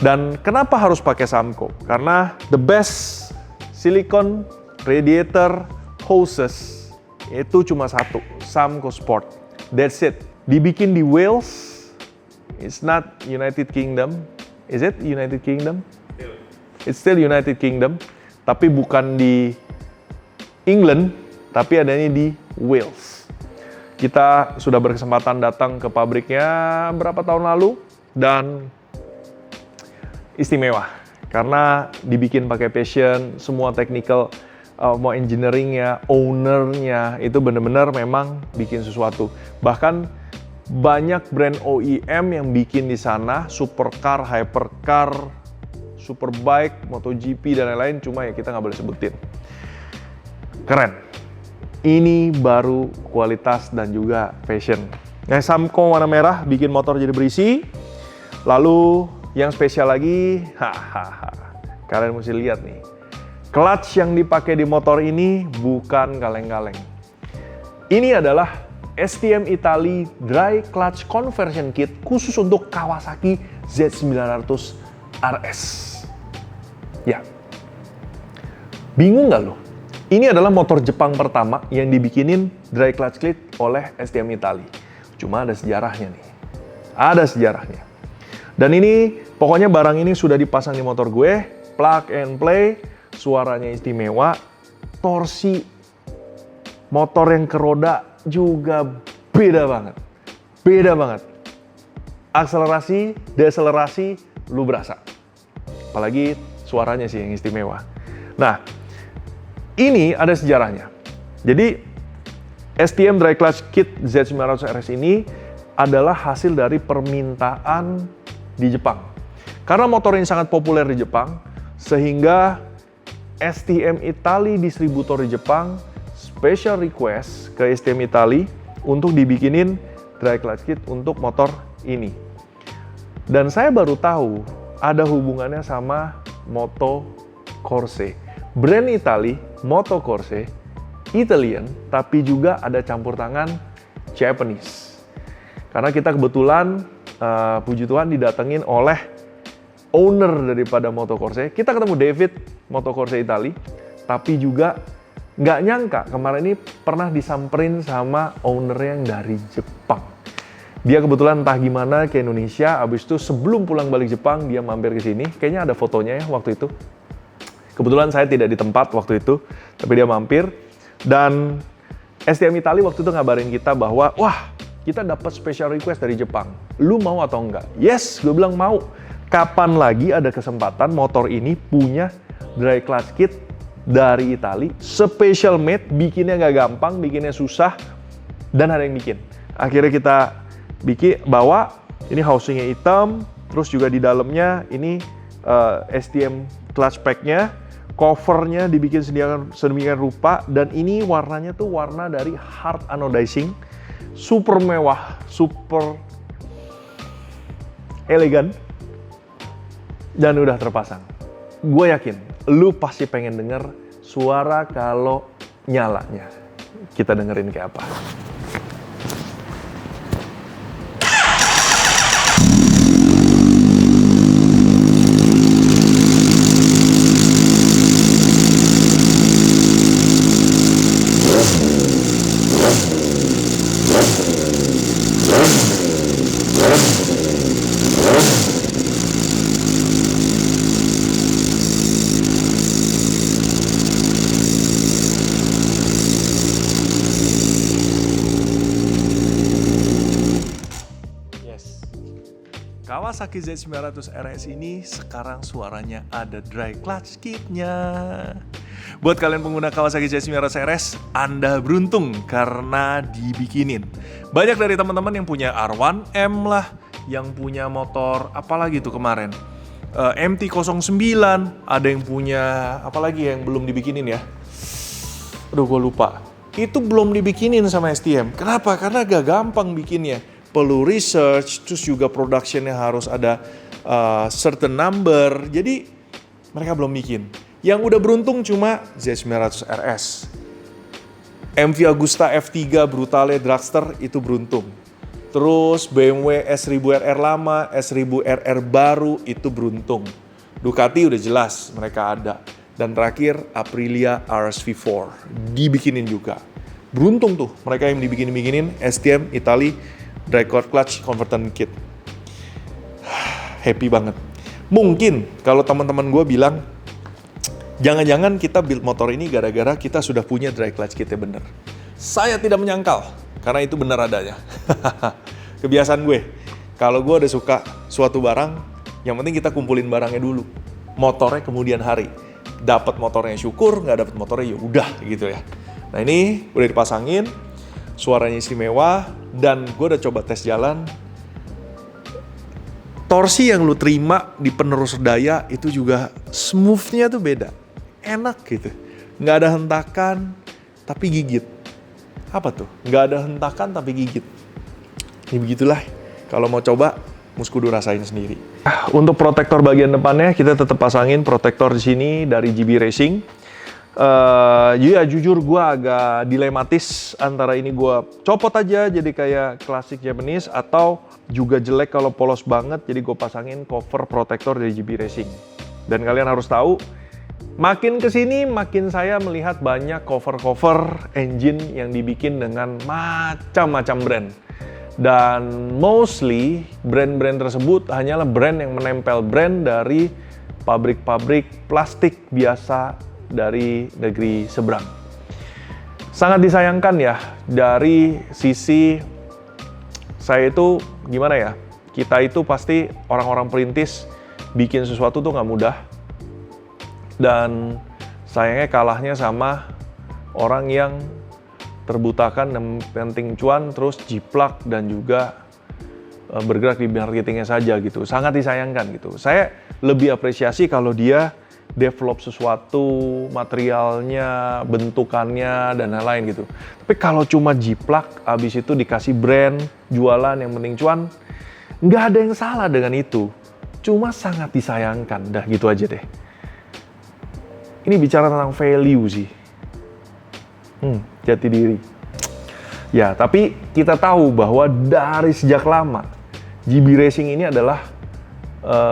Dan kenapa harus pakai Samco? Karena the best silicone radiator hoses itu cuma satu, Samco Sport. That's it. Dibikin di Wales, it's not United Kingdom. Is it United Kingdom? Still. It's still United Kingdom, tapi bukan di England, tapi adanya di Wales. Kita sudah berkesempatan datang ke pabriknya berapa tahun lalu, dan istimewa. Karena dibikin pakai passion, semua technical, mau engineering-nya, owner-nya, itu benar-benar memang bikin sesuatu. Bahkan banyak brand OEM yang bikin di sana, supercar, hypercar, superbike, MotoGP, dan lain-lain, cuma ya kita nggak boleh sebutin. Keren. Ini baru kualitas dan juga fashion. Nah, Samco warna merah bikin motor jadi berisi. Lalu yang spesial lagi, kalian mesti lihat nih. Clutch yang dipakai di motor ini bukan kaleng-kaleng. Ini adalah STM Italy Dry Clutch Conversion Kit khusus untuk Kawasaki Z900 RS. Ya, bingung nggak lo? Ini adalah motor Jepang pertama yang dibikinin dry clutch kit oleh STM Italy. Cuma ada sejarahnya nih. Ada sejarahnya. Dan ini, pokoknya barang ini sudah dipasang di motor gue, plug and play, suaranya istimewa, torsi motor yang ke roda juga beda banget. Beda banget. Akselerasi, deselerasi, lu berasa. Apalagi suaranya sih yang istimewa. Nah, ini ada sejarahnya. Jadi, STM Dry Clutch Kit Z900 RS ini adalah hasil dari permintaan di Jepang. Karena motor ini sangat populer di Jepang, sehingga STM Italy distributor di Jepang special request ke STM Italy untuk dibikinin dry clutch kit untuk motor ini. Dan saya baru tahu ada hubungannya sama Moto Corse. Brand Italy, Moto Corse, Italian, tapi juga ada campur tangan Japanese. Karena kita kebetulan, puji Tuhan, didatengin oleh owner daripada Moto Corse. Kita ketemu David, Moto Corse Italy, tapi juga nggak nyangka kemarin ini pernah disamperin sama owner yang dari Jepang. Dia kebetulan entah gimana ke Indonesia, abis itu sebelum pulang balik Jepang, dia mampir ke sini. Kayaknya ada fotonya ya waktu itu. Kebetulan saya tidak di tempat waktu itu, tapi dia mampir. Dan STM Italy waktu itu ngabarin kita bahwa, wah, kita dapat special request dari Jepang. Lu mau atau enggak? Yes, gue bilang mau. Kapan lagi ada kesempatan motor ini punya dry clutch kit dari Italy, special made, bikinnya nggak gampang, bikinnya susah, dan ada yang bikin. Akhirnya kita bikin, bawa, Ini housingnya hitam, terus juga di dalamnya ini STM clutch pack-nya, covernya dibikin sedemikian rupa, dan ini warnanya tuh warna dari hard anodizing, super mewah, super elegan, dan udah terpasang. Gue yakin, lu pasti pengen denger suara kalau nyalanya. Kita dengerin kayak apa. Kawasaki Z900 RS ini sekarang suaranya ada dry clutch kit-nya. Buat kalian pengguna Kawasaki Z900 RS, Anda beruntung karena dibikinin. Banyak dari teman-teman yang punya R1M lah, yang punya motor apalagi tuh kemarin, MT-09, ada yang punya apalagi yang belum dibikinin ya. Aduh, gue lupa. Itu belum dibikinin sama STM. Kenapa? Karena gak gampang bikinnya. Perlu research, terus juga productionnya harus ada certain number. Jadi mereka belum bikin. Yang udah beruntung cuma Z900 RS. MV Agusta F3 Brutale Dragster itu beruntung. Terus BMW S1000RR lama, S1000RR baru itu beruntung. Ducati udah jelas mereka ada. Dan terakhir Aprilia RSV4 dibikinin juga. Beruntung tuh mereka yang dibikinin STM Italy dry clutch converter kit. Happy banget. Mungkin kalau teman-teman gue bilang, jangan-jangan kita build motor ini gara-gara kita sudah punya dry clutch kitnya bener. Saya tidak menyangkal, karena itu benar adanya. Kebiasaan gue, kalau gue udah suka suatu barang, yang penting kita kumpulin barangnya dulu. Motornya kemudian hari. Dapat motornya syukur, nggak dapat motornya ya udah gitu ya. Nah ini udah dipasangin, suaranya istimewa, dan gue udah coba tes jalan. Torsi yang lu terima di penerus daya itu juga smooth-nya tuh beda. Enak gitu. Nggak ada hentakan, tapi gigit. Apa tuh? Nggak ada hentakan, tapi gigit. Ini begitulah. Kalau mau coba, mesti kudu rasain sendiri. Untuk protektor bagian depannya, kita tetap pasangin protektor di sini dari GB Racing. Ya jujur gue agak dilematis antara ini gue copot aja jadi kayak klasik Japanese, atau juga jelek kalau polos banget jadi gue pasangin cover protektor dari GB Racing. Dan kalian harus tahu, makin kesini makin saya melihat banyak cover-cover engine yang dibikin dengan macam-macam brand. Dan mostly brand-brand tersebut hanyalah brand yang menempel brand dari pabrik-pabrik plastik biasa dari negeri seberang. Sangat disayangkan ya, dari sisi saya itu gimana ya, kita itu pasti orang-orang perintis bikin sesuatu tuh nggak mudah, dan sayangnya kalahnya sama orang yang terbutakan dan penting cuan terus jiplak dan juga bergerak di marketingnya saja gitu. Sangat disayangkan gitu. Saya lebih apresiasi kalau dia develop sesuatu, materialnya, bentukannya, dan lain-lain gitu. Tapi kalau cuma jiplak, abis itu dikasih brand, jualan yang penting cuan, nggak ada yang salah dengan itu. Cuma sangat disayangkan, dah gitu aja deh. Ini bicara tentang value sih. Jati diri. Ya, tapi kita tahu bahwa dari sejak lama, GB Racing ini adalah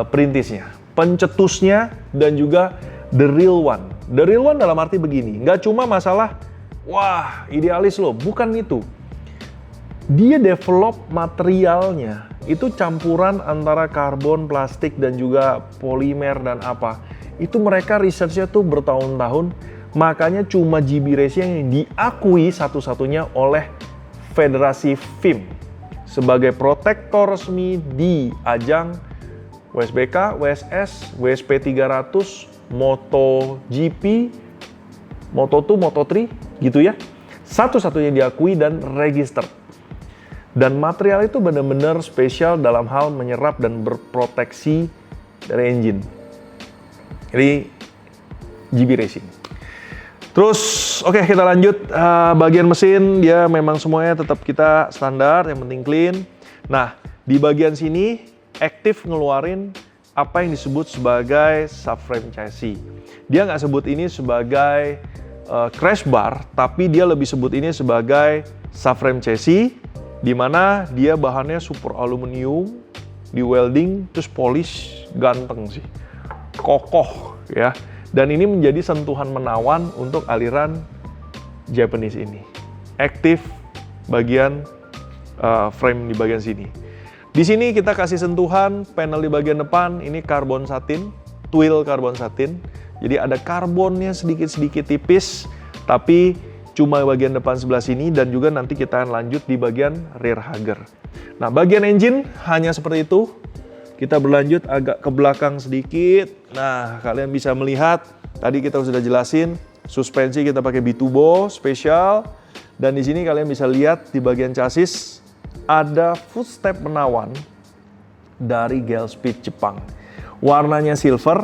perintisnya, pencetusnya, dan juga the real one. The real one dalam arti begini, nggak cuma masalah, wah idealis loh, bukan itu. Dia develop materialnya, itu campuran antara karbon, plastik, dan juga polimer dan apa. Itu mereka researchnya tuh bertahun-tahun, makanya cuma GB Racing yang diakui satu-satunya oleh Federasi FIM sebagai protektor resmi di ajang WSBK, WSS, WSP 300, MotoGP, Moto2, Moto3, gitu ya. Satu-satunya diakui dan register. Dan material itu benar-benar spesial dalam hal menyerap dan berproteksi dari engine. Jadi GB Racing. Terus, oke, kita lanjut. Bagian mesin, dia memang semuanya tetap kita standar, yang penting clean. Nah, di bagian sini, Active ngeluarin apa yang disebut sebagai subframe chassis. Dia nggak sebut ini sebagai crash bar, tapi dia lebih sebut ini sebagai subframe chassis, di mana dia bahannya super aluminium, di welding, terus polish, ganteng sih. Kokoh, ya. Dan ini menjadi sentuhan menawan untuk aliran Japanese ini. Active bagian frame di bagian sini. Di sini kita kasih sentuhan panel di bagian depan, ini karbon satin, twill karbon satin. Jadi ada karbonnya sedikit-sedikit tipis, tapi cuma bagian depan sebelah sini, dan juga nanti kita akan lanjut di bagian rear hugger. Nah, bagian engine hanya seperti itu. Kita berlanjut agak ke belakang sedikit. Nah, kalian bisa melihat, tadi kita sudah jelasin, suspensi kita pakai B2BO spesial. Dan di sini kalian bisa lihat di bagian chassis, ada footstep menawan dari Gelspeed Jepang. Warnanya silver,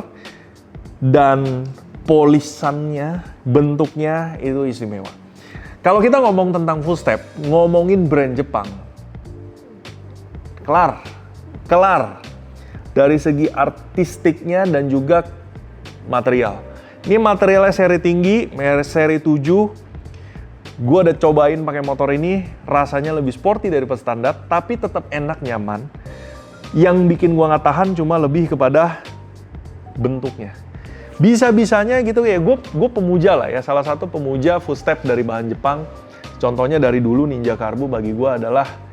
dan polisannya, bentuknya itu istimewa. Kalau kita ngomong tentang footstep, ngomongin brand Jepang, kelar. Dari segi artistiknya dan juga material. Ini materialnya seri tinggi, seri 7. Gue udah cobain pakai motor ini, rasanya lebih sporty daripada standar, tapi tetap enak, nyaman. Yang bikin gue nggak tahan cuma lebih kepada bentuknya. Bisa-bisanya gitu ya, gue pemuja lah ya, salah satu pemuja footstep dari bahan Jepang. Contohnya dari dulu Ninja Karbu bagi gue adalah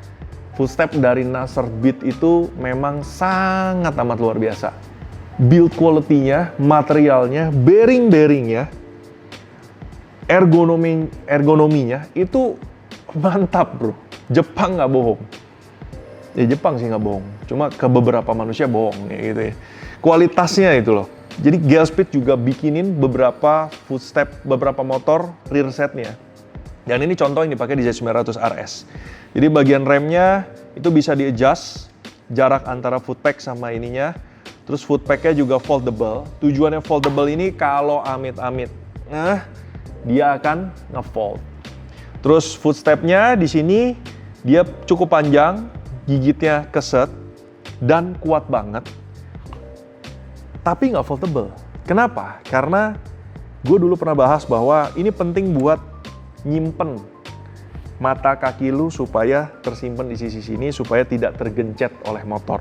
footstep dari Nasser Beat itu memang sangat amat luar biasa. Build quality-nya, materialnya, bearing-bearingnya, ergonominya itu mantap bro. Jepang nggak bohong. Ya Jepang sih nggak bohong, cuma ke beberapa manusia bohong ya gitu ya. Kualitasnya itu loh. Jadi Gelspeed juga bikinin beberapa footstep, beberapa motor rear setnya. Dan ini contoh yang dipakai di Z900 RS. Jadi bagian remnya itu bisa di-adjust jarak antara footpack sama ininya. Terus footpacknya juga foldable. Tujuannya foldable ini kalau amit-amit, dia akan nge-fold. Terus footstepnya di sini dia cukup panjang, gigitnya keset dan kuat banget. Tapi nggak foldable. Kenapa? Karena gue dulu pernah bahas bahwa ini penting buat nyimpen mata kaki lu supaya tersimpan di sisi sini supaya tidak tergencet oleh motor.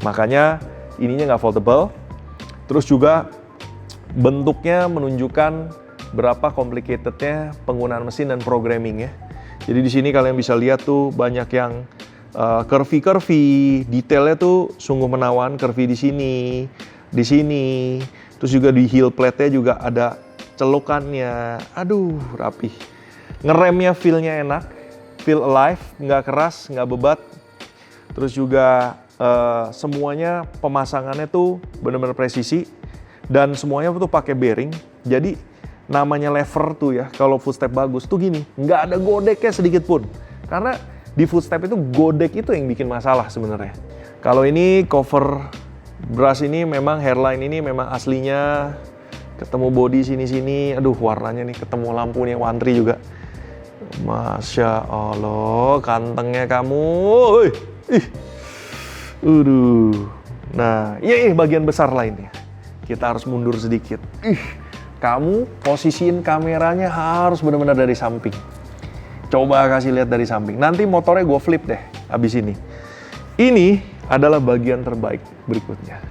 Makanya ininya nggak foldable. Terus juga bentuknya menunjukkan berapa complicatednya penggunaan mesin dan programming ya. Jadi di sini kalian bisa lihat tuh banyak yang curvy, detailnya tuh sungguh menawan, curvy di sini. Terus juga di heel plate-nya juga ada celukannya. Aduh, rapih. Ngeremnya feel-nya enak, feel alive, nggak keras, nggak bebat. Terus juga semuanya pemasangannya tuh benar-benar presisi dan semuanya tuh pakai bearing. Jadi namanya lever tuh ya, kalau footstep bagus tuh gini, nggak ada godeknya sedikit pun. Karena di footstep itu godek itu yang bikin masalah sebenarnya. Kalau ini cover brush ini memang hairline ini memang aslinya, ketemu body sini-sini, aduh warnanya nih, ketemu lampu nih wantri juga. Masya Allah, gantengnya kamu. Nah, bagian besar lainnya. Kita harus mundur sedikit. Kamu posisiin kameranya harus benar-benar dari samping. Coba kasih lihat dari samping. Nanti motornya gue flip deh abis ini. Ini adalah bagian terbaik berikutnya.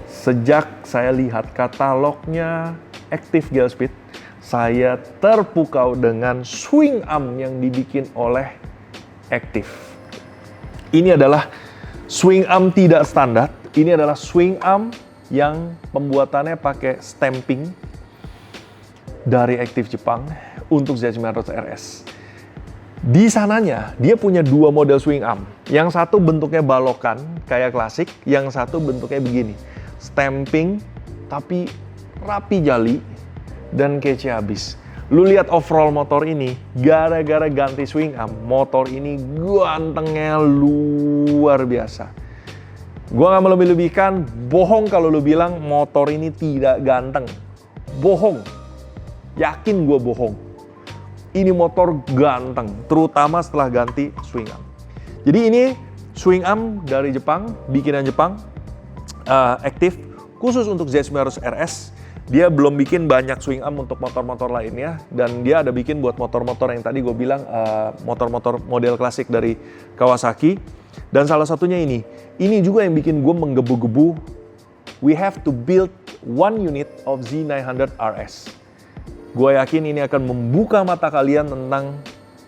Sejak saya lihat katalognya Active Gelspeed, saya terpukau dengan swing arm yang dibikin oleh Active. Ini adalah swing arm tidak standar. Ini adalah swing arm yang pembuatannya pakai stamping dari Active Jepang untuk Z900 RS. Di sananya, dia punya dua model swing arm. Yang satu bentuknya balokan, kayak klasik. Yang satu bentuknya begini. Stamping, tapi rapi jali dan kece habis. Lu lihat overall motor ini, gara-gara ganti swing arm, motor ini gantengnya luar biasa. Gua nggak melebih-lebihkan, bohong kalau lu bilang motor ini tidak ganteng. Bohong. Yakin gue bohong. Ini motor ganteng, terutama setelah ganti swing arm. Jadi ini swing arm dari Jepang, bikinan Jepang, aktif, khusus untuk Z900 RS. Dia belum bikin banyak swing arm untuk motor-motor lainnya, dan dia ada bikin buat motor-motor yang tadi gue bilang, motor-motor model klasik dari Kawasaki. Dan salah satunya ini juga yang bikin gue menggebu-gebu. We have to build one unit of Z900 RS. Gue yakin ini akan membuka mata kalian tentang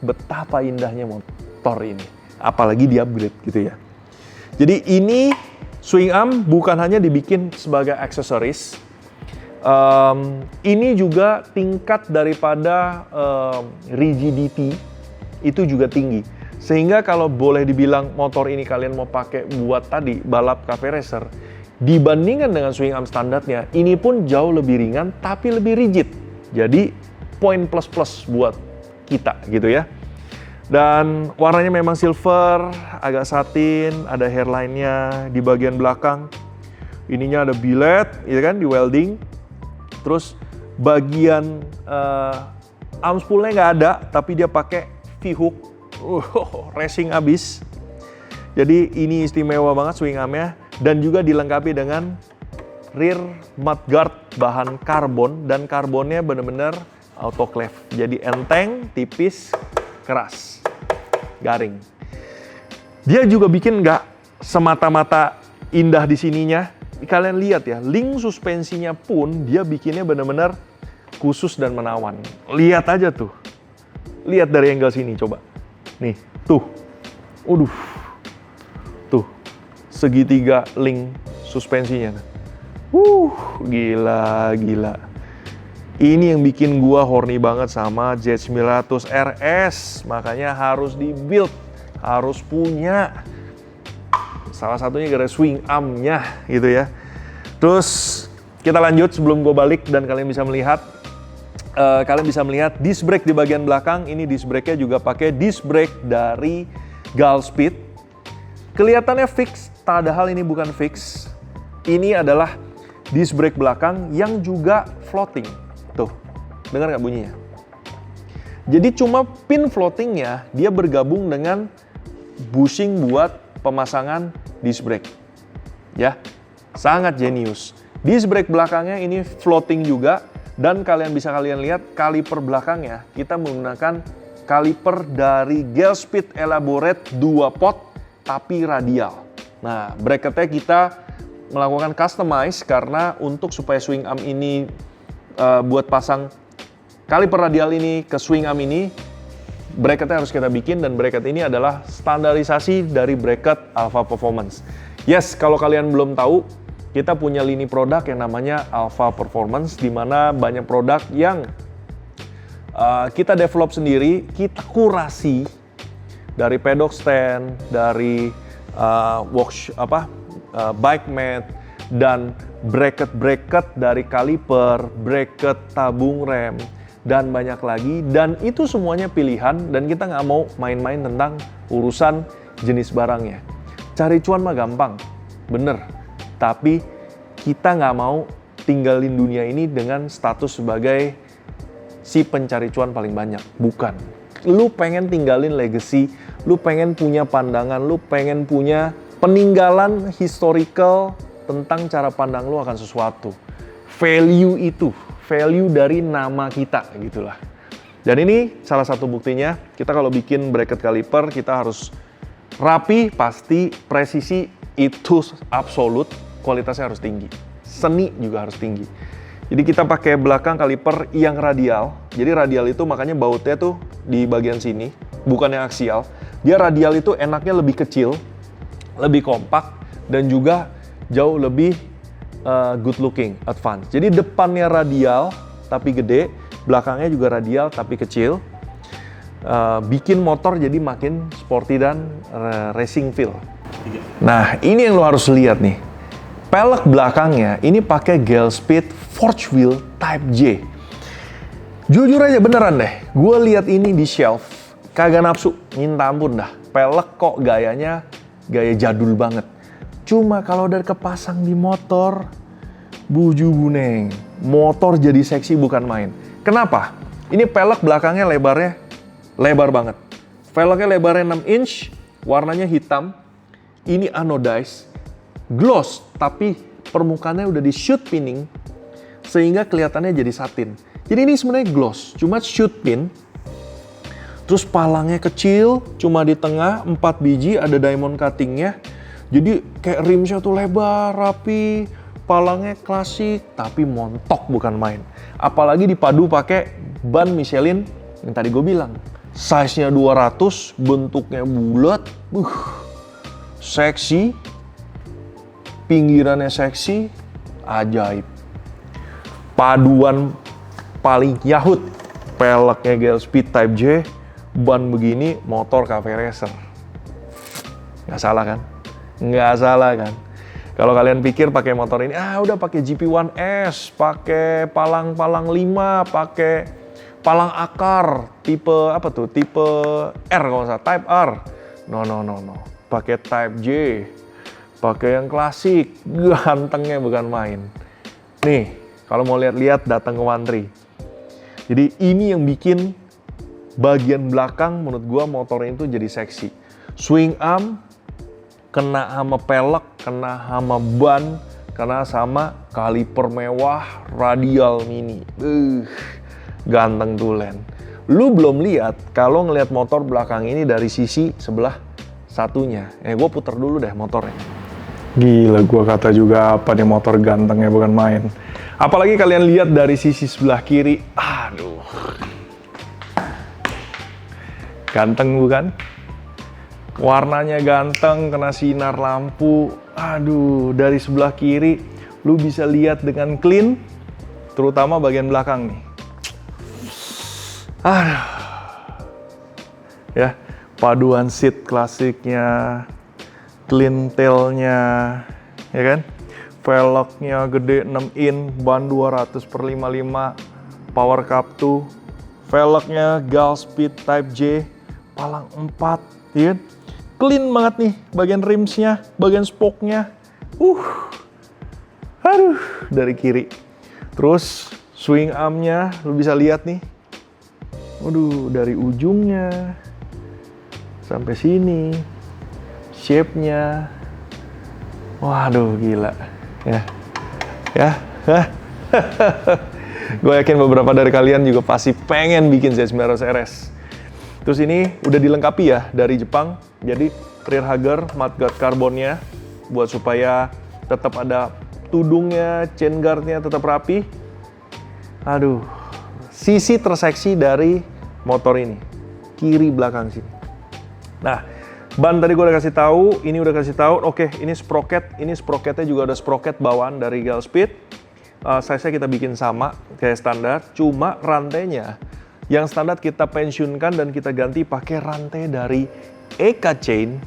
betapa indahnya motor ini. Apalagi di upgrade gitu ya. Jadi ini swing arm bukan hanya dibikin sebagai aksesoris. Ini juga tingkat daripada rigidity itu juga tinggi. Sehingga kalau boleh dibilang motor ini kalian mau pakai buat tadi balap cafe racer, dibandingkan dengan swing arm standarnya, ini pun jauh lebih ringan tapi lebih rigid. Jadi poin plus-plus buat kita gitu ya. Dan warnanya memang silver, agak satin, ada hairline-nya di bagian belakang. Ininya ada billet, ya kan, di welding. Terus bagian arm spool-nya nggak ada, tapi dia pakai V-hook. Racing abis. Jadi ini istimewa banget swing arm-nya. Dan juga dilengkapi dengan rear mudguard bahan karbon, dan karbonnya benar-benar autoclave. Jadi enteng, tipis, keras, garing. Dia juga bikin nggak semata-mata indah di sininya. Kalian lihat ya, link suspensinya pun dia bikinnya benar-benar khusus dan menawan. Lihat aja tuh. Lihat dari angle sini coba. Nih, tuh. Tuh. Segitiga link suspensinya. Gila. Ini yang bikin gua horny banget sama Z900 RS. Makanya harus di-build, harus punya. Salah satunya gara-gara swing arm-nya gitu ya. Terus kita lanjut sebelum gua balik dan kalian bisa melihat. Kalian bisa melihat disc brake di bagian belakang. Ini disc brake-nya juga pakai disc brake dari Gulfspeed. Kelihatannya fix, padahal ini bukan fix. Ini adalah disc brake belakang yang juga floating. Tuh, dengar nggak bunyinya? Jadi cuma pin floatingnya dia bergabung dengan bushing buat pemasangan disc brake. Ya, sangat jenius. Disc brake belakangnya ini floating juga, dan kalian lihat kaliper belakangnya kita menggunakan kaliper dari Gulfspeed Elaborate 2 pot tapi radial. Nah, bracketnya kita melakukan customize karena untuk supaya swing arm ini buat pasang kaliper radial ini ke swing arm ini, bracketnya harus kita bikin, dan bracket ini adalah standarisasi dari bracket Alpha Performance. Yes, kalau kalian belum tahu, kita punya lini produk yang namanya Alpha Performance, di mana banyak produk yang kita develop sendiri, kita kurasi dari pedok stand, dari bike mat, dan bracket dari kaliper, bracket tabung rem, dan banyak lagi. Dan itu semuanya pilihan, dan kita nggak mau main-main tentang urusan jenis barangnya. Cari cuan mah gampang, bener. Tapi kita nggak mau tinggalin dunia ini dengan status sebagai si pencari cuan paling banyak. Bukan. Lu pengen tinggalin legacy, lu pengen punya pandangan, lu pengen punya peninggalan historical tentang cara pandang lu akan sesuatu. Value itu, value dari nama kita gitulah. Dan ini salah satu buktinya, kita kalau bikin bracket kaliper, kita harus rapi, pasti, presisi itu absolut, kualitasnya harus tinggi. Seni juga harus tinggi. Jadi kita pakai belakang kaliper yang radial. Jadi radial itu makanya bautnya tuh di bagian sini, bukan yang aksial. Dia radial itu enaknya lebih kecil, lebih kompak, dan juga jauh lebih good looking, advance. Jadi depannya radial tapi gede, belakangnya juga radial tapi kecil. Bikin motor jadi makin sporty dan racing feel. Nah, ini yang lo harus lihat nih. Pelek belakangnya ini pakai Gulfspeed Forge Wheel Type J. Jujur aja beneran deh, gue lihat ini di shelf, kagak nafsu, minta ampun dah. Pelek kok gayanya gaya jadul banget. Cuma kalau udah kepasang di motor, buju buneng, motor jadi seksi bukan main. Kenapa? Ini pelek belakangnya lebarnya lebar banget. Velgnya lebarnya 6 inch, warnanya hitam. Ini anodized, gloss, tapi permukaannya udah di shoot pinning, sehingga kelihatannya jadi satin. Jadi ini sebenarnya gloss, cuma shoot pin. Terus palangnya kecil, cuma di tengah, 4 biji, ada diamond cuttingnya. Jadi kayak rimsnya tuh lebar, rapi, palangnya klasik, tapi montok bukan main. Apalagi dipadu pakai ban Michelin yang tadi gue bilang. Size-nya 200, bentuknya bulat, seksi, pinggirannya seksi, ajaib. Paduan paling yahut, peleknya GL-Speed Type J, ban begini, motor cafe racer. Nggak salah kan? Nggak salah kan? Kalau kalian pikir pakai motor ini, udah pakai GP1S, pakai palang-palang 5, pakai palang akar, tipe apa tuh? Tipe R kalau nggak salah, Type R. No. Pakai Type J, pakai yang klasik, gantengnya bukan main. Nih, kalau mau lihat-lihat datang ke Wantri. Jadi ini yang bikin bagian belakang menurut gua motornya itu jadi seksi. Swing arm, kena sama pelek, kena sama ban, kena sama kaliper mewah, radial mini. Ganteng tulen. Lu belum lihat kalau ngelihat motor belakang ini dari sisi sebelah satunya. Gua puter dulu deh motornya. Gila, gua kata juga apa nih motor gantengnya bukan main. Apalagi kalian lihat dari sisi sebelah kiri, aduh. Ganteng bukan? Warnanya ganteng, kena sinar lampu. Aduh, dari sebelah kiri lu bisa lihat dengan clean, terutama bagian belakang nih. Aduh. Ya, paduan seat klasiknya, clean tailnya, ya kan? Velgnya gede 6 in, ban 200/55, power cup 2, velgnya GL-Speed Type J, palang 4, ya kan? Clean banget nih bagian rimsnya, bagian spoke-nya. Aduh, dari kiri. Terus swing arm-nya lu bisa lihat nih. Waduh, dari ujungnya sampai sini. Shape-nya. Waduh, gila. Ya. Gue yakin beberapa dari kalian juga pasti pengen bikin Z900 RS. Terus ini udah dilengkapi ya dari Jepang. Jadi rear hugger, mudguard karbonnya buat supaya tetap ada tudungnya, chain guardnya tetap rapi. Aduh, sisi terseksi dari motor ini, kiri belakang sini. Nah, ban tadi gue udah kasih tahu, ini udah kasih tahu. Oke, ini sprocketnya juga ada sprocket bawaan dari GL-Speed. Size-nya kita bikin sama kayak standar, cuma rantainya yang standar kita pensiunkan dan kita ganti pakai rantai dari EKA Chain,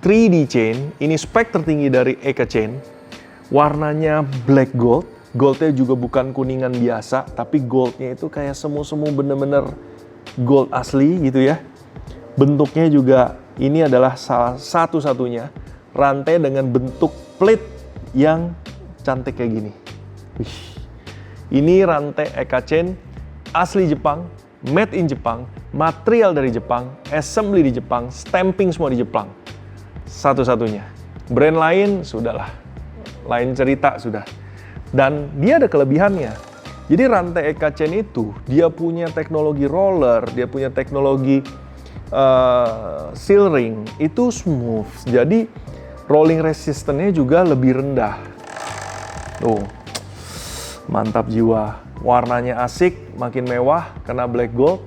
3D Chain. Ini spek tertinggi dari EKA Chain. Warnanya black gold. Goldnya juga bukan kuningan biasa, tapi goldnya itu kayak semu-semu bener-bener gold asli gitu ya. Bentuknya juga ini adalah salah satu-satunya rantai dengan bentuk plate yang cantik kayak gini. Wih. Ini rantai EKA Chain asli Jepang, made in Jepang, material dari Jepang, assembly di Jepang, stamping semua di Jepang. Satu-satunya. Brand lain sudahlah, lain cerita sudah. Dan dia ada kelebihannya. Jadi rantai EKA Chain itu dia punya teknologi roller, dia punya teknologi seal ring itu smooth, jadi rolling resistance-nya juga lebih rendah. Tuh, mantap jiwa. Warnanya asik, makin mewah, kena black gold,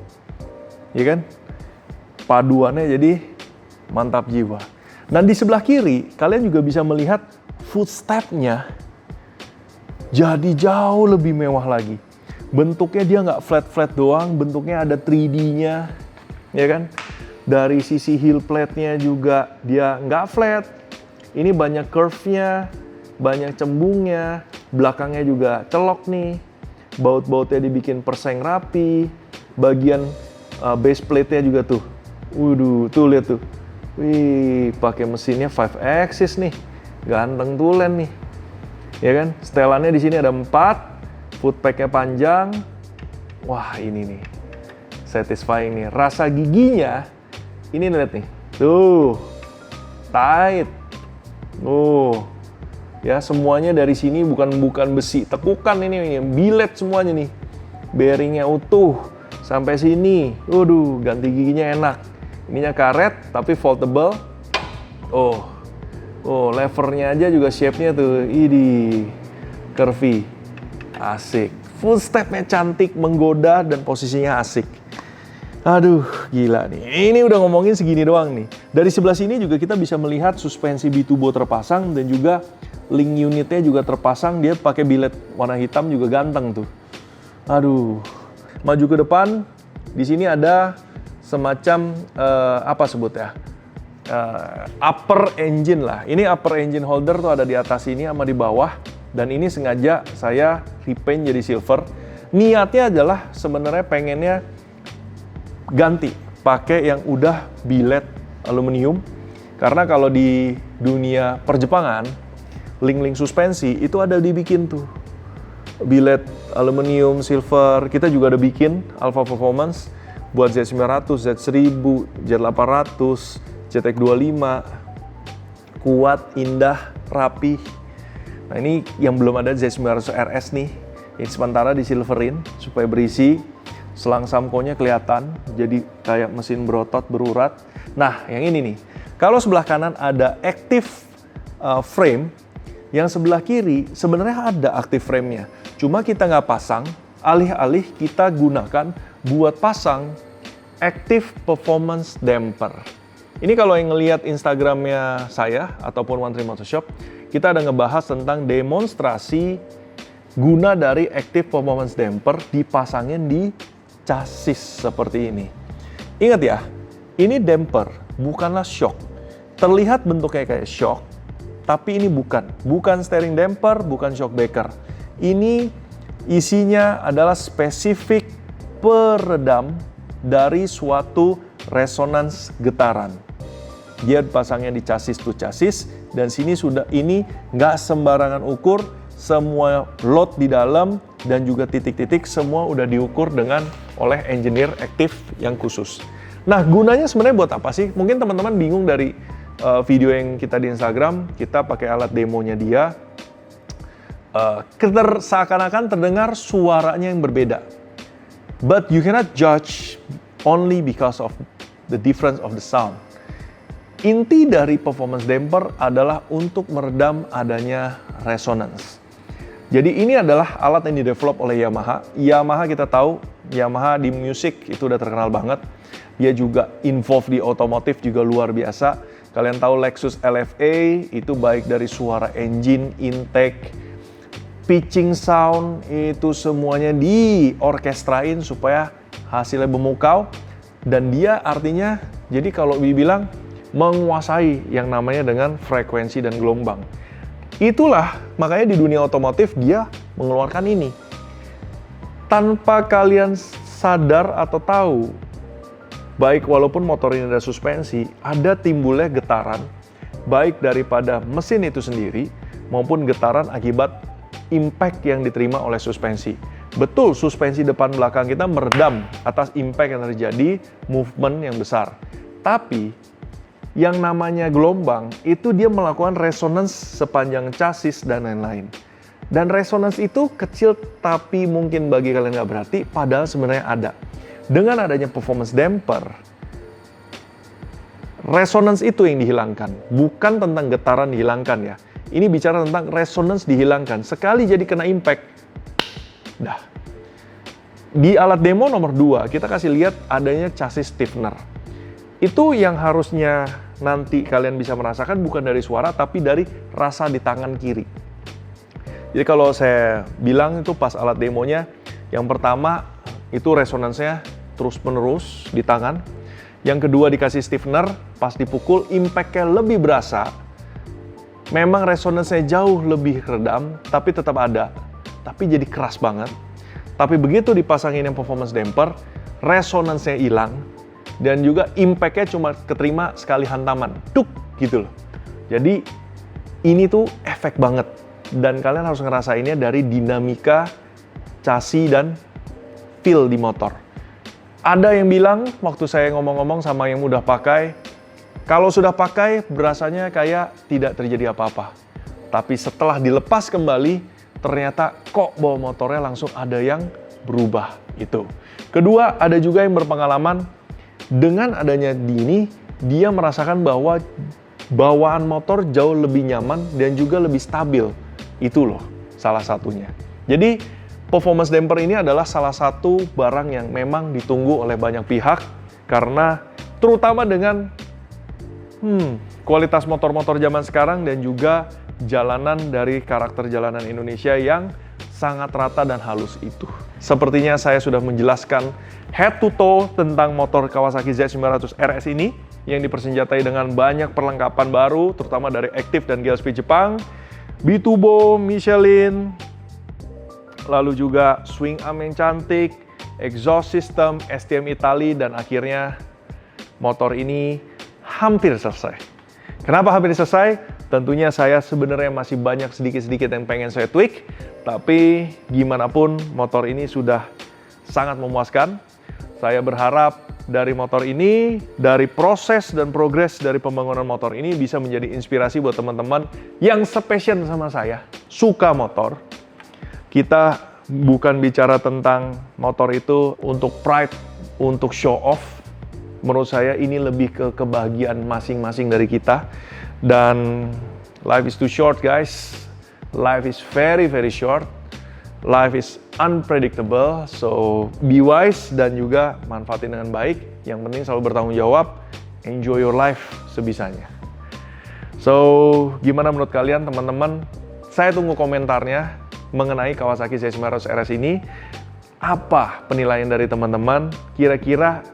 ya kan? Paduannya jadi mantap jiwa. Dan di sebelah kiri, kalian juga bisa melihat footstep-nya jadi jauh lebih mewah lagi. Bentuknya dia nggak flat-flat doang, bentuknya ada 3D-nya, ya kan? Dari sisi heel plate-nya juga dia nggak flat. Ini banyak curve-nya, banyak cembungnya, belakangnya juga celok nih. baut-bautnya dibikin perseng rapi, bagian base plate-nya juga tuh. Waduh, tuh lihat tuh. Wih, pakai mesinnya 5 axis nih. Ganteng tulen nih. Ya kan? Setelannya di sini ada 4, foot pack-nya panjang. Wah, ini nih. Satisfying nih. Rasa giginya ini lihat nih. Tuh. Tight. Ya, semuanya dari sini bukan besi, tekukan ini bilet semuanya nih. Bearingnya utuh sampai sini. Waduh, ganti giginya enak. Ininya karet tapi foldable. Levernya aja juga shape-nya tuh. Idi, curvy. Asik. Full step-nya cantik, menggoda dan posisinya asik. Aduh, gila nih. Ini udah ngomongin segini doang nih. Dari sebelah sini juga kita bisa melihat suspensi B2BO terpasang dan juga link unitnya juga terpasang. Dia pakai bilet warna hitam juga ganteng tuh. Aduh. Maju ke depan, di sini ada semacam apa sebut ya? Upper engine lah. Ini upper engine holder tuh ada di atas sini sama di bawah. Dan ini sengaja saya repaint jadi silver. Niatnya adalah sebenarnya pengennya ganti pakai yang udah bilet aluminium. Karena kalau di dunia perjepangan, link-link suspensi itu ada dibikin tuh. Bilet aluminium, silver, kita juga ada bikin Alpha Performance buat Z900, Z1000, Z800, ZX25. Kuat, indah, rapi. Nah, ini yang belum ada Z900 RS nih. Ini sementara di silverin supaya berisi. Selang samkonya kelihatan, jadi kayak mesin berotot, berurat. Nah, yang ini nih. Kalau sebelah kanan ada active frame, yang sebelah kiri sebenarnya ada active frame-nya. Cuma kita nggak pasang, alih-alih kita gunakan buat pasang active performance damper. Ini kalau yang ngelihat Instagramnya saya ataupun One Tree Motorshop, kita ada ngebahas tentang demonstrasi guna dari active performance damper dipasangin di chassis seperti ini. Ingat ya, ini damper, bukanlah shock. Terlihat bentuknya kayak shock, tapi ini bukan steering damper, bukan shock breaker. Ini isinya adalah spesifik peredam dari suatu resonans getaran. Dia pasangnya di chassis to chassis, dan ini nggak sembarangan ukur, semua load di dalam dan juga titik-titik semua udah diukur oleh engineer aktif yang khusus. Nah, gunanya sebenarnya buat apa sih? Mungkin teman-teman bingung dari video yang kita di Instagram, kita pakai alat demonya dia, seakan-akan terdengar suaranya yang berbeda. But you cannot judge only because of the difference of the sound. Inti dari performance damper adalah untuk meredam adanya resonance. Jadi ini adalah alat yang didevelop oleh Yamaha. Yamaha kita tahu, Yamaha di musik itu udah terkenal banget. Dia juga involved di otomotif juga luar biasa. Kalian tahu Lexus LFA itu baik dari suara engine, intake, pitching sound, itu semuanya diorkestrain supaya hasilnya memukau. Dan dia artinya, jadi kalau dibilang menguasai yang namanya dengan frekuensi dan gelombang. Itulah makanya di dunia otomotif dia mengeluarkan ini. Tanpa kalian sadar atau tahu, baik walaupun motor ini ada suspensi, ada timbulnya getaran, baik daripada mesin itu sendiri, maupun getaran akibat impact yang diterima oleh suspensi. Betul, suspensi depan belakang kita meredam atas impact yang terjadi, movement yang besar. Tapi, yang namanya gelombang, itu dia melakukan resonance sepanjang chassis dan lain-lain. Dan resonance itu kecil, tapi mungkin bagi kalian nggak berarti, padahal sebenarnya ada. Dengan adanya performance damper, resonance itu yang dihilangkan. Bukan tentang getaran dihilangkan ya. Ini bicara tentang resonance dihilangkan. Sekali jadi kena impact, dah. Di alat demo nomor 2, kita kasih lihat adanya chassis stiffener. Itu yang harusnya nanti kalian bisa merasakan bukan dari suara, tapi dari rasa di tangan kiri. Jadi kalau saya bilang itu pas alat demonya, yang pertama itu resonansnya terus-menerus di tangan. Yang kedua dikasih stiffener, pas dipukul impact-nya lebih berasa. Memang resonansnya jauh lebih redam, tapi tetap ada. Tapi jadi keras banget. Tapi begitu dipasangin yang performance damper, resonance-nya hilang, dan juga impact-nya cuma keterima sekali hantaman. Duk, gitu loh. Jadi, ini tuh efek banget. Dan kalian harus ngerasainnya dari dinamika, chassis, dan feel di motor. Ada yang bilang, waktu saya ngomong-ngomong sama yang udah pakai, kalau sudah pakai, berasanya kayak tidak terjadi apa-apa. Tapi setelah dilepas kembali, ternyata kok bawa motornya langsung ada yang berubah itu. Kedua, ada juga yang berpengalaman dengan adanya ini, dia merasakan bahwa bawaan motor jauh lebih nyaman dan juga lebih stabil. Itu loh salah satunya. Jadi performance damper ini adalah salah satu barang yang memang ditunggu oleh banyak pihak karena terutama dengan kualitas motor-motor zaman sekarang dan juga jalanan dari karakter jalanan Indonesia yang sangat rata dan halus itu. Sepertinya saya sudah menjelaskan head to toe tentang motor Kawasaki Z900 RS ini yang dipersenjatai dengan banyak perlengkapan baru, terutama dari Active dan GLSP Jepang, B-Turbo, Michelin, lalu juga swing arm yang cantik, exhaust system, STM Italy, dan akhirnya motor ini hampir selesai. Kenapa hampir selesai? Tentunya saya sebenarnya masih banyak sedikit-sedikit yang pengen saya tweak, tapi gimana pun motor ini sudah sangat memuaskan. Saya berharap dari motor ini, dari proses dan progres dari pembangunan motor ini bisa menjadi inspirasi buat teman-teman yang sepassion sama saya, suka motor. Kita bukan bicara tentang motor itu untuk pride, untuk show off. Menurut saya ini lebih ke kebahagiaan masing-masing dari kita. Dan life is too short, guys. Life is very, very short. Life is unpredictable, so be wise dan juga manfaatin dengan baik. Yang penting selalu bertanggung jawab, enjoy your life sebisanya. So, gimana menurut kalian teman-teman? Saya tunggu komentarnya mengenai Kawasaki Z900 RS ini. Apa penilaian dari teman-teman? Kira-kira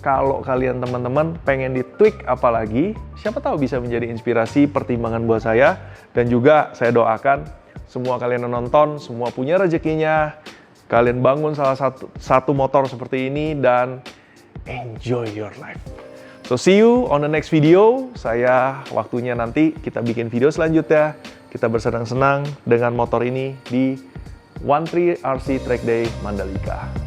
kalau kalian teman-teman pengen di-tweak apa lagi, siapa tahu bisa menjadi inspirasi pertimbangan buat saya. Dan juga saya doakan semua kalian yang nonton, semua punya rezekinya, kalian bangun salah satu motor seperti ini dan enjoy your life. So see you on the next video. Saya waktunya nanti kita bikin video selanjutnya. Kita bersenang-senang dengan motor ini di 13 RC Track Day Mandalika.